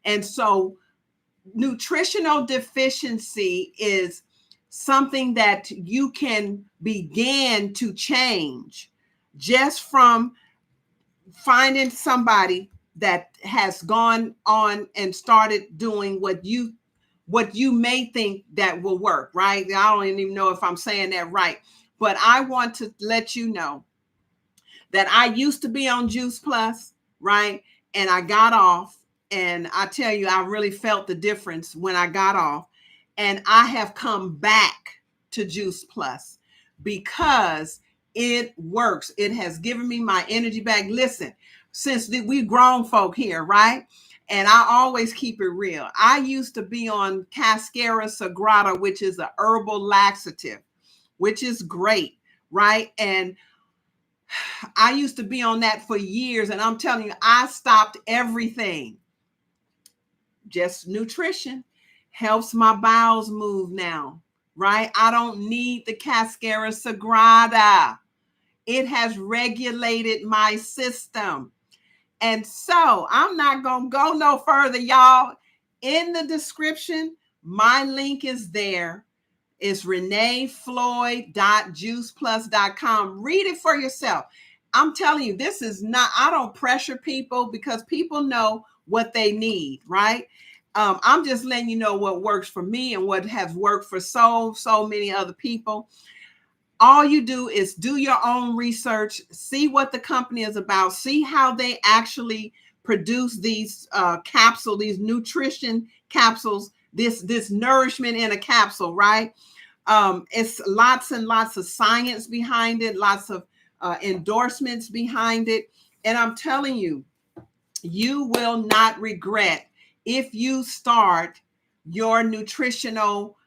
And so nutritional deficiency is something that you can begin to change just from finding somebody that has gone on and started doing what you may think that will work, right? I don't even know if I'm saying that right, but I want to let you know that I used to be on Juice Plus, right? And I got off. And I tell you, I really felt the difference when I got off. And I have come back to Juice Plus because it works. It has given me my energy back. Listen, since we grown folk here, right? And I always keep it real. I used to be on Cascara Sagrada, which is a herbal laxative, which is great, right? And I used to be on that for years. And I'm telling you, I stopped everything. Just nutrition helps my bowels move now, right? I don't need the Cascara Sagrada. It has regulated my system. And so I'm not going to go no further, y'all. In the description, my link is there. It's renefloyd.juiceplus.com. Read it for yourself. I'm telling you, this is not, I don't pressure people because people know what they need, right? I'm just letting you know what works for me and what has worked for so many other people. All you do is do your own research, see what the company is about, see how they actually produce these capsules, these nutrition capsules, this nourishment in a capsule, right? It's lots and lots of science behind it, lots of endorsements behind it. And I'm telling you, you will not regret if you start your nutritional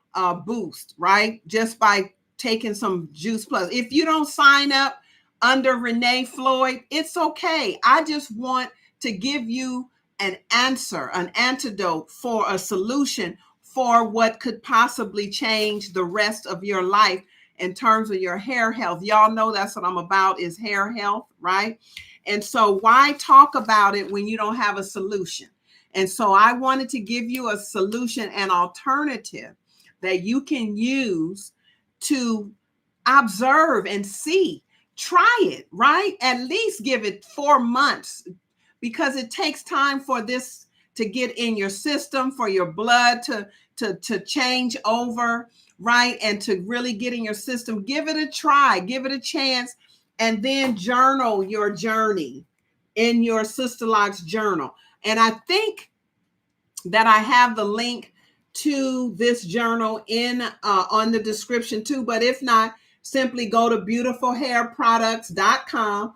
boost, right? Just by taking some Juice Plus. If you don't sign up under Rene Floyd, it's okay. I just want to give you an answer, an antidote for a solution for what could possibly change the rest of your life in terms of your hair health. Y'all know that's what I'm about, is hair health, right? And so why talk about it when you don't have a solution? And so I wanted to give you a solution, an alternative that you can use to observe and see. Try it, right? At least give it 4 months, because it takes time for this to get in your system, for your blood to change over, right? And to really get in your system. Give it a try, give it a chance, and then journal your journey in your Sisterlocks journal. And I think that I have the link to this journal in on the description too. But if not, simply go to beautifulhairproducts.com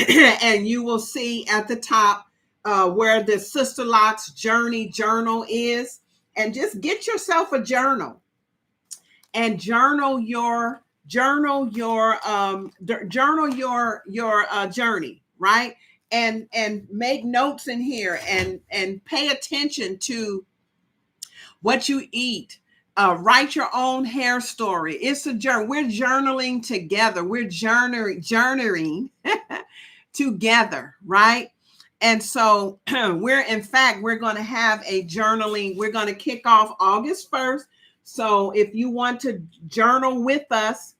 and you will see at the top where the Sisterlocks journey journal is. And just get yourself a journal and journal your journey, right? And make notes in here and pay attention to what you eat. Write your own hair story. It's a journey. We're journaling together. We're journeying together, right? And so we're going to have a journaling. We're going to kick off August 1st. So if you want to journal with us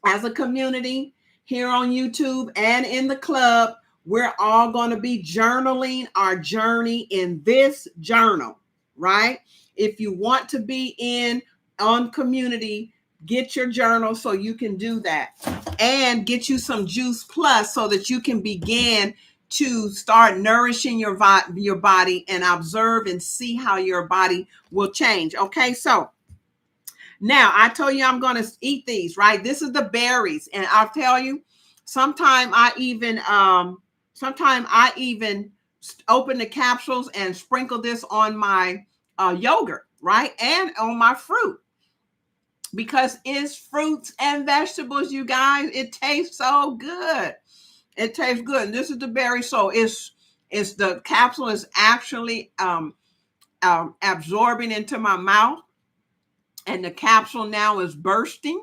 as a community here on YouTube and in the club, we're all going to be journaling our journey in this journal, right? If you want to be on community, get your journal so you can do that, and get you some Juice Plus so that you can begin to start nourishing your body and observe and see how your body will change. Okay, so now I told you I'm going to eat these, right? This is the berries, and I'll tell you, sometimes I even open the capsules and sprinkle this on my yogurt, right? And on my fruit, because it's fruits and vegetables, you guys. It tastes so good. It tastes good. And this is the berry. So it's the capsule is actually absorbing into my mouth, and the capsule now is bursting,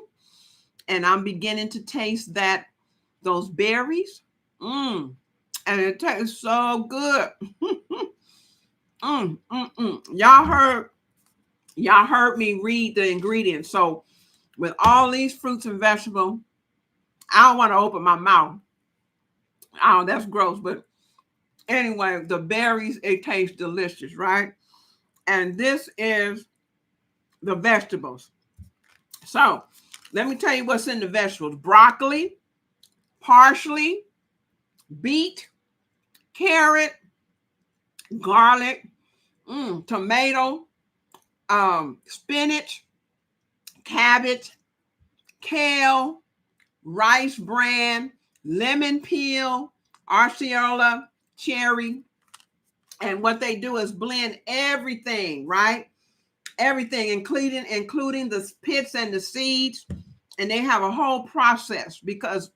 and I'm beginning to taste those berries. And it tastes so good. Y'all heard me read the ingredients. So with all these fruits and vegetables, I don't want to open my mouth. Oh, that's gross. But anyway, the berries, it tastes delicious, right? And this is the vegetables. So let me tell you what's in the vegetables: broccoli, parsley, beet, carrot, garlic, tomato, spinach, cabbage, kale, rice bran, lemon peel, arceola, cherry. And what they do is blend everything, right? Everything, including the pits and the seeds. And they have a whole process because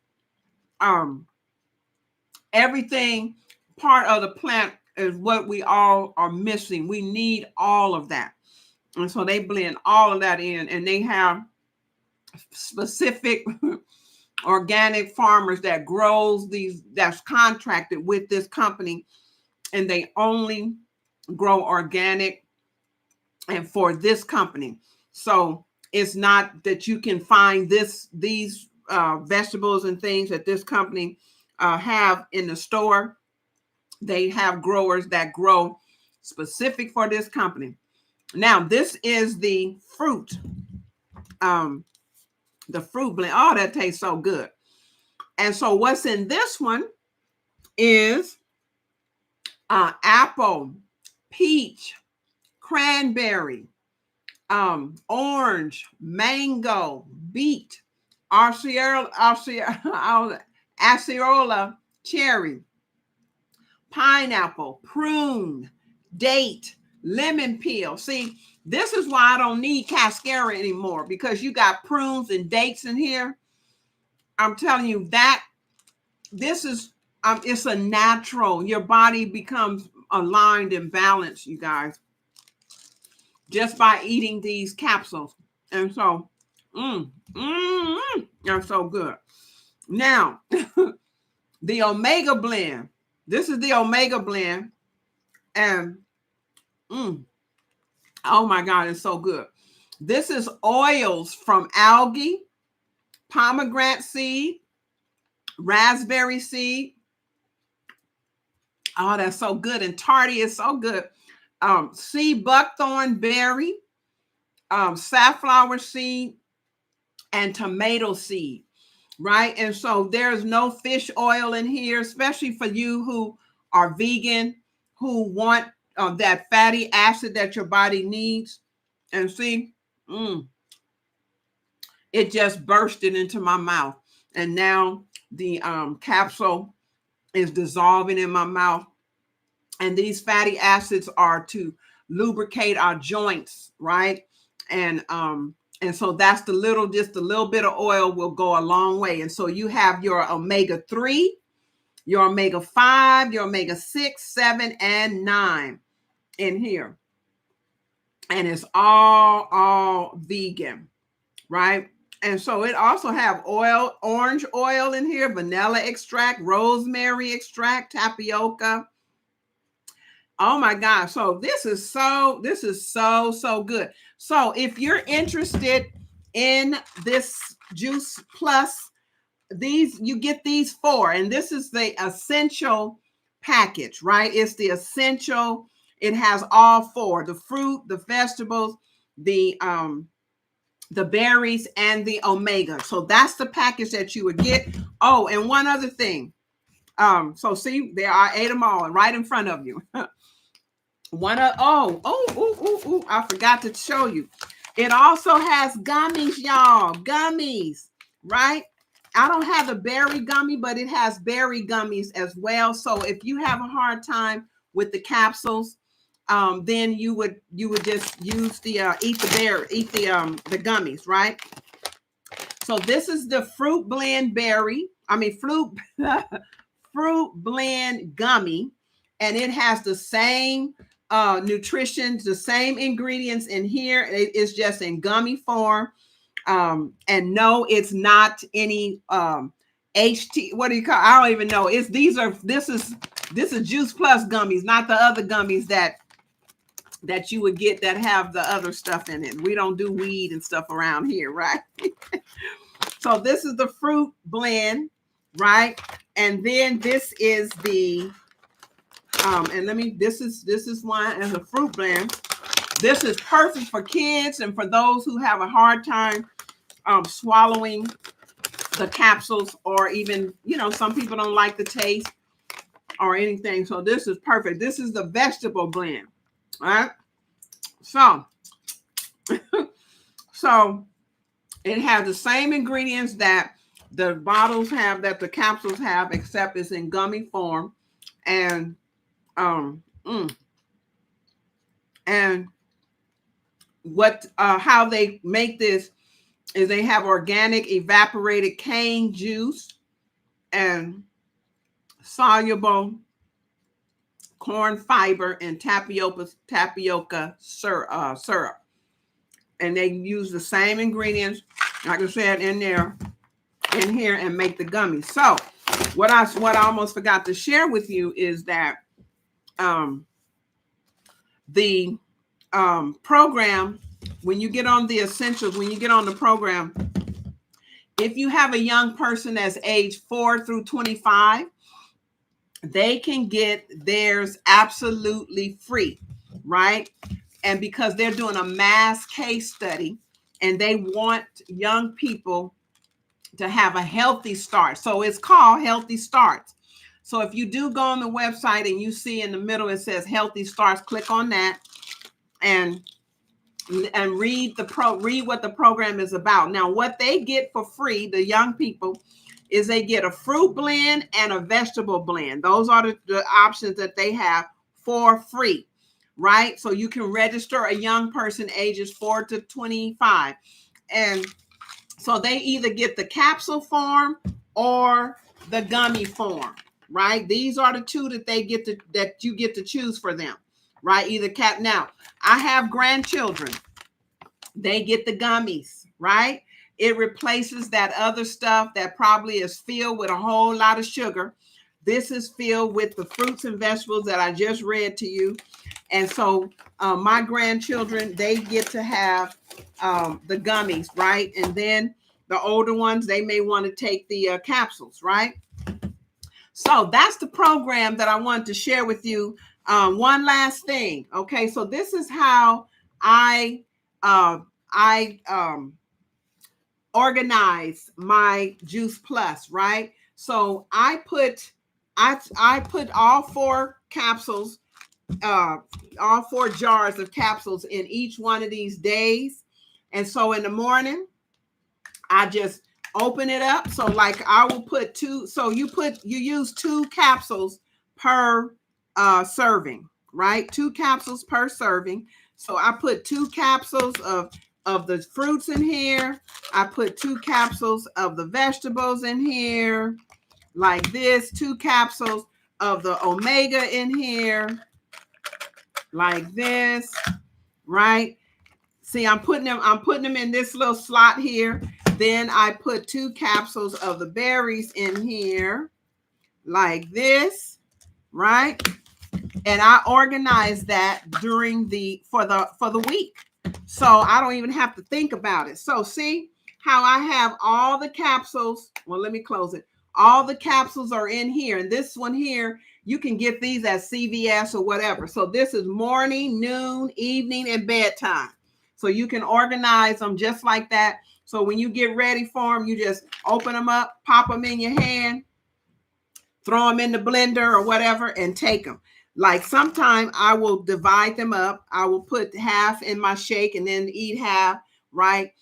everything part of the plant is what we all are missing. We need all of that. And so they blend all of that in, and they have specific organic farmers that grows these, that's contracted with this company, and they only grow organic and for this company. So it's not that you can find these vegetables and things that this company have in the store. They have growers that grow specific for this company. Now, this is the fruit blend. Oh, that tastes so good. And so what's in this one is apple, peach, cranberry, orange, mango, beet, acerola, cherry, pineapple, prune, date, lemon peel. See, this is why I don't need cascara anymore, because you got prunes and dates in here. I'm telling you that this is it's a natural. Your body becomes aligned and balanced, you guys, just by eating these capsules. And so, they're so good. Now, the Omega blend. This is the Omega blend, and oh my God, it's so good. This is oils from algae, pomegranate seed, raspberry seed. Oh, that's so good. And tardy is so good. Sea buckthorn berry, safflower seed, and tomato seed, right? And so there's no fish oil in here, especially for you who are vegan, who want that fatty acid that your body needs. And see, it just bursted into my mouth. And now the capsule is dissolving in my mouth. And these fatty acids are to lubricate our joints, right? And so that's just a little bit of oil will go a long way. And so you have your omega-3, your omega-5, your omega-6, 7, and 9 in here. And it's all vegan, right? And so it also have orange oil in here, vanilla extract, rosemary extract, tapioca. Oh my God. So this is so good. So if you're interested in this Juice Plus, you get these 4, and this is the essential package, right? It's the essential. It has all 4: the fruit, the vegetables, the berries, and the omega. So that's the package that you would get. Oh, and one other thing. So see, there I ate them all right in front of you. I forgot to show you. It also has gummies, y'all. Gummies, right? I don't have the berry gummy, but it has berry gummies as well. So if you have a hard time with the capsules, then you would just use the eat the gummies, right? So this is the fruit blend fruit blend gummy, and it has the same nutrition, the same ingredients in here. It's just in gummy form. And no, it's not any HT. What do you call? I don't even know. This is Juice Plus gummies, not the other gummies that you would get that have the other stuff in it. We don't do weed and stuff around here, right? So this is the fruit blend, right? And then this is the this is one as a fruit blend. This is perfect for kids and for those who have a hard time swallowing the capsules, or even, some people don't like the taste. or anything. So this is perfect. This is the vegetable blend. All right. So, so it has the same ingredients that the bottles have, that the capsules have, except it's in gummy form. And um mm, and what how they make this is they have organic evaporated cane juice and soluble corn fiber and tapioca syrup. And they use the same ingredients, like I said, in here, and make the gummies. So what I almost forgot to share with you is that the program, when you get on the essentials, when you get on the program, if you have a young person that's age 4 through 25, they can get theirs absolutely free, right? And because they're doing a mass case study and they want young people to have a healthy start. So it's called Healthy Starts. So if you do go on the website and you see in the middle it says Healthy Starts, click on that and read what the program is about. Now, what they get for free, the young people, is they get a fruit blend and a vegetable blend. Those are the options that they have for free, right? So you can register a young person ages 4 to 25. And so they either get the capsule form or the gummy form, right? These are the two that you get to choose for them, right? Either now, I have grandchildren. They get the gummies, right? It replaces that other stuff that probably is filled with a whole lot of sugar. This is filled with the fruits and vegetables that I just read to you. And so my grandchildren, they get to have the gummies, right? And then the older ones, they may want to take the capsules, right? So that's the program that I wanted to share with you. One last thing. Okay, so this is how I organize my Juice Plus, right? So I put all 4 capsules, all 4 jars of capsules in each one of these days. And so in the morning, I just open it up. So like I will put 2. So you use 2 capsules per serving, right? 2 capsules per serving. So I put 2 capsules of the fruits in here. I put 2 capsules of the vegetables in here, like this. 2 capsules of the omega in here, like this, right? See, I'm putting them in this little slot here. Then I put 2 capsules of the berries in here, like this, right? And I organize that during for the week. So I don't even have to think about it. So see how I have all the capsules. Well, let me close it. All the capsules are in here. And this one here, you can get these at CVS or whatever. So this is morning, noon, evening, and bedtime. So you can organize them just like that. So when you get ready for them, you just open them up, pop them in your hand, throw them in the blender or whatever, and take them. Like sometime I will divide them up. I will put half in my shake and then eat half, right?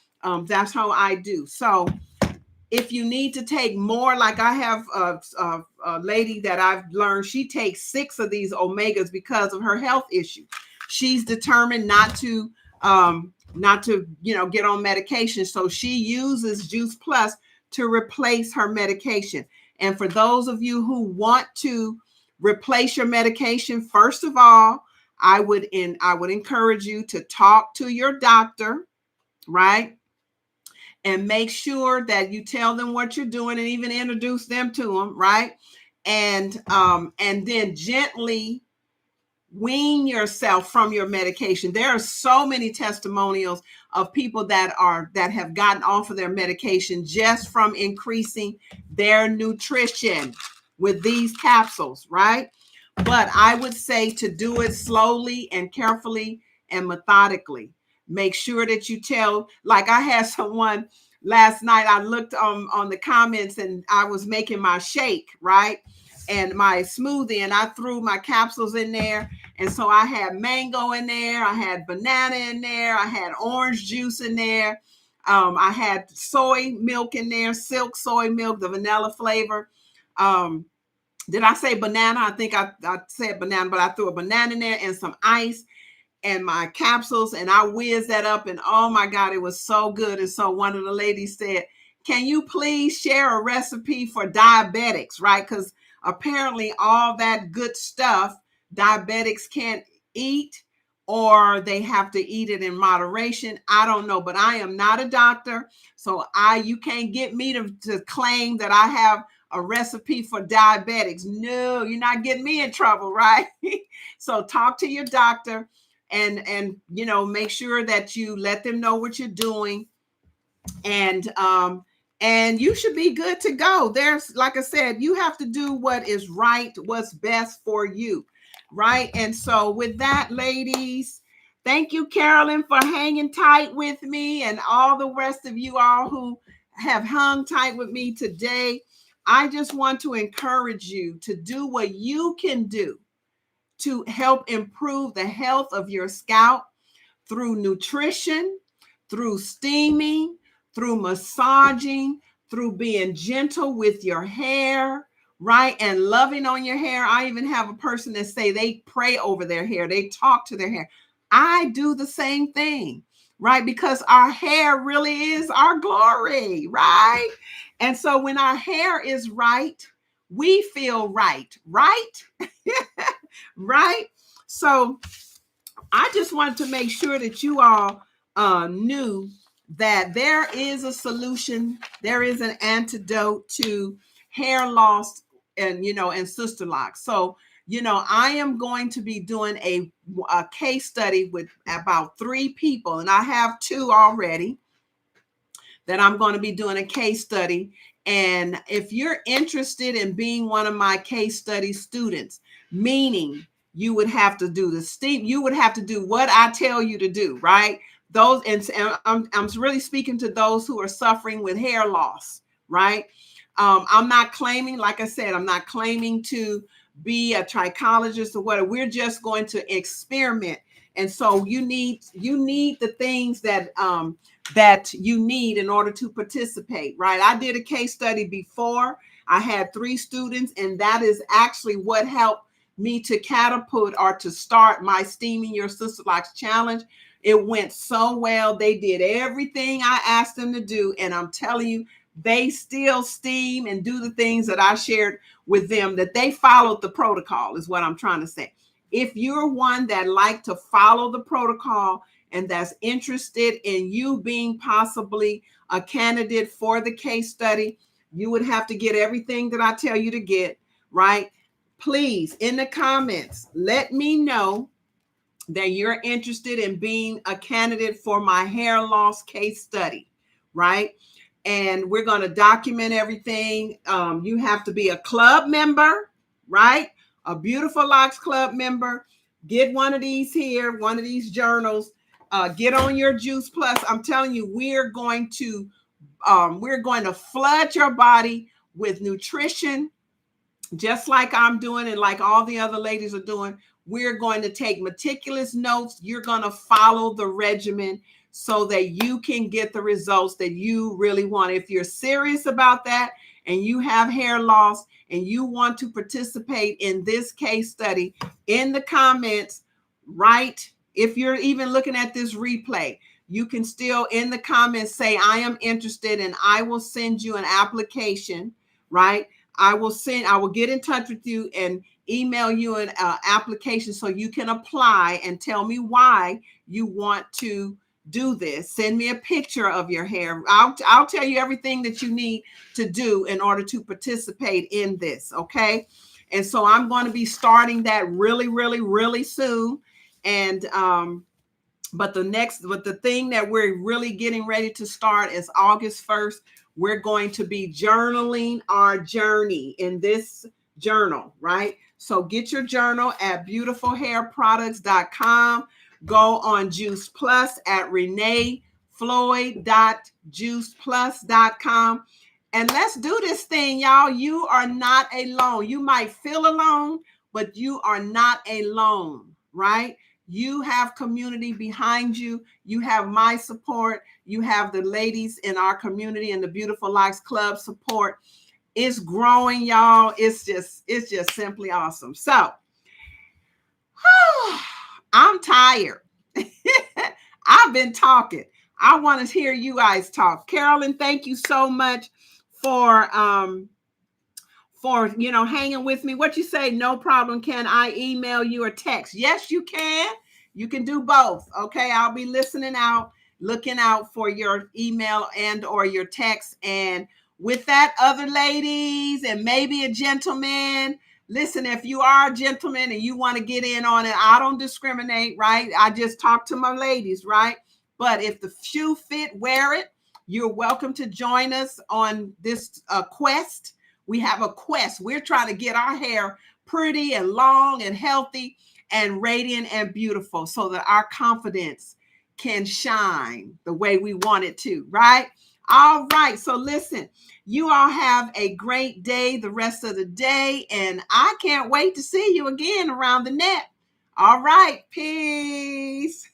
That's how I do. So if you need to take more, like I have a lady that I've learned, she takes 6 of these omegas because of her health issue. She's determined not to get on medication. So she uses Juice Plus to replace her medication. And for those of you who want to replace your medication, first of all, I would encourage you to talk to your doctor, right? And make sure that you tell them what you're doing and even introduce them to them, right? And then gently wean yourself from your medication. There are so many testimonials of people that have gotten off of their medication just from increasing their nutrition with these capsules, right? But I would say to do it slowly and carefully and methodically. Make sure that you tell, like I had someone last night, I looked on the comments and I was making my shake, right? and my smoothie, and I threw my capsules in there. And so I had mango in there, I had banana in there, I had orange juice in there, I had soy milk in there, silk soy milk, the vanilla flavor. Did I say banana? I think I said banana, but I threw a banana in there and some ice and my capsules, and I whizzed that up, and oh my God, it was so good. And so one of the ladies said, can you please share a recipe for diabetics, right? Because apparently all that good stuff diabetics can't eat, or they have to eat it in moderation. I don't know, but I am not a doctor. So you can't get me to claim that I have a recipe for diabetics. No, you're not getting me in trouble, right? So talk to your doctor and make sure that you let them know what you're doing, and you should be good to go. There's, like I said, you have to do what is right, what's best for you, right? And so with that, ladies, thank you, Carolyn, for hanging tight with me, and all the rest of you all who have hung tight with me today. I just want to encourage you to do what you can do to help improve the health of your scalp through nutrition, through steaming, through massaging, through being gentle with your hair, right? And loving on your hair. I even have a person that say they pray over their hair. They talk to their hair. I do the same thing, right? Because our hair really is our glory, right? And so when our hair is right, we feel right, right? Right? So I just wanted to make sure that you all knew that there is a solution. There is an antidote to hair loss and Sisterlocks. So, I am going to be doing a case study with about 3 people, and I have 2 already that I'm going to be doing a case study. And if you're interested in being one of my case study students, meaning you would have to do the steam, you would have to do what I tell you to do, right? Those, and I'm really speaking to those who are suffering with hair loss, right? I'm not claiming, like I said, I'm not claiming to be a trichologist or whatever. We're just going to experiment. And so you need the things that you need in order to participate, right? I did a case study before. I had 3 students, and that is actually what helped me to catapult or to start my Steaming Your Sisterlocks challenge. It went so well. They did everything I asked them to do, and I'm telling you, they still steam and do the things that I shared with them, that they followed the protocol, is what I'm trying to say. If you're one that like to follow the protocol and that's interested in you being possibly a candidate for the case study, you would have to get everything that I tell you to get, right? Please, in the comments, let me know that you're interested in being a candidate for my hair loss case study, right? And we're going to document everything. You have to be a club member, right? A Beautiful Locks Club member. Get one of these here, one of these journals. Get on your Juice Plus. I'm telling you, we're going to flood your body with nutrition, just like I'm doing and like all the other ladies are doing. We're going to take meticulous notes. You're going to follow the regimen so that you can get the results that you really want. If you're serious about that and you have hair loss and you want to participate in this case study, in the comments, write. If you're even looking at this replay, you can still in the comments say, I am interested, and I will send you an application, right? I will get in touch with you and email you an application so you can apply and tell me why you want to do this. Send me a picture of your hair. I'll tell you everything that you need to do in order to participate in this. Okay. And so I'm going to be starting that really, really, really soon. And, but the thing that we're really getting ready to start is August 1st. We're going to be journaling our journey in this journal, right? So get your journal at beautifulhairproducts.com. Go on Juice Plus at renefloyd.juiceplus.com. And let's do this thing, y'all. You are not alone. You might feel alone, but you are not alone, right? You have community behind you. You have my support. You have the ladies in our community and the Beautiful Lives Club support. It's growing, y'all. It's just simply awesome. So I'm tired. I've been talking. I want to hear you guys talk. Carolyn, thank you so much for hanging with me. What you say? No problem. Can I email you or text? Yes, you can. You can do both. Okay, I'll be listening out, looking out for your email and or your text. And with that, other ladies and maybe a gentleman, listen, if you are a gentleman and you want to get in on it, I don't discriminate, right? I just talk to my ladies, right? But if the shoe fit, wear it. You're welcome to join us on this quest. We have a quest. We're trying to get our hair pretty and long and healthy and radiant and beautiful so that our confidence can shine the way we want it to, right? All right. So listen, you all have a great day the rest of the day, and I can't wait to see you again around the net. All right. Peace.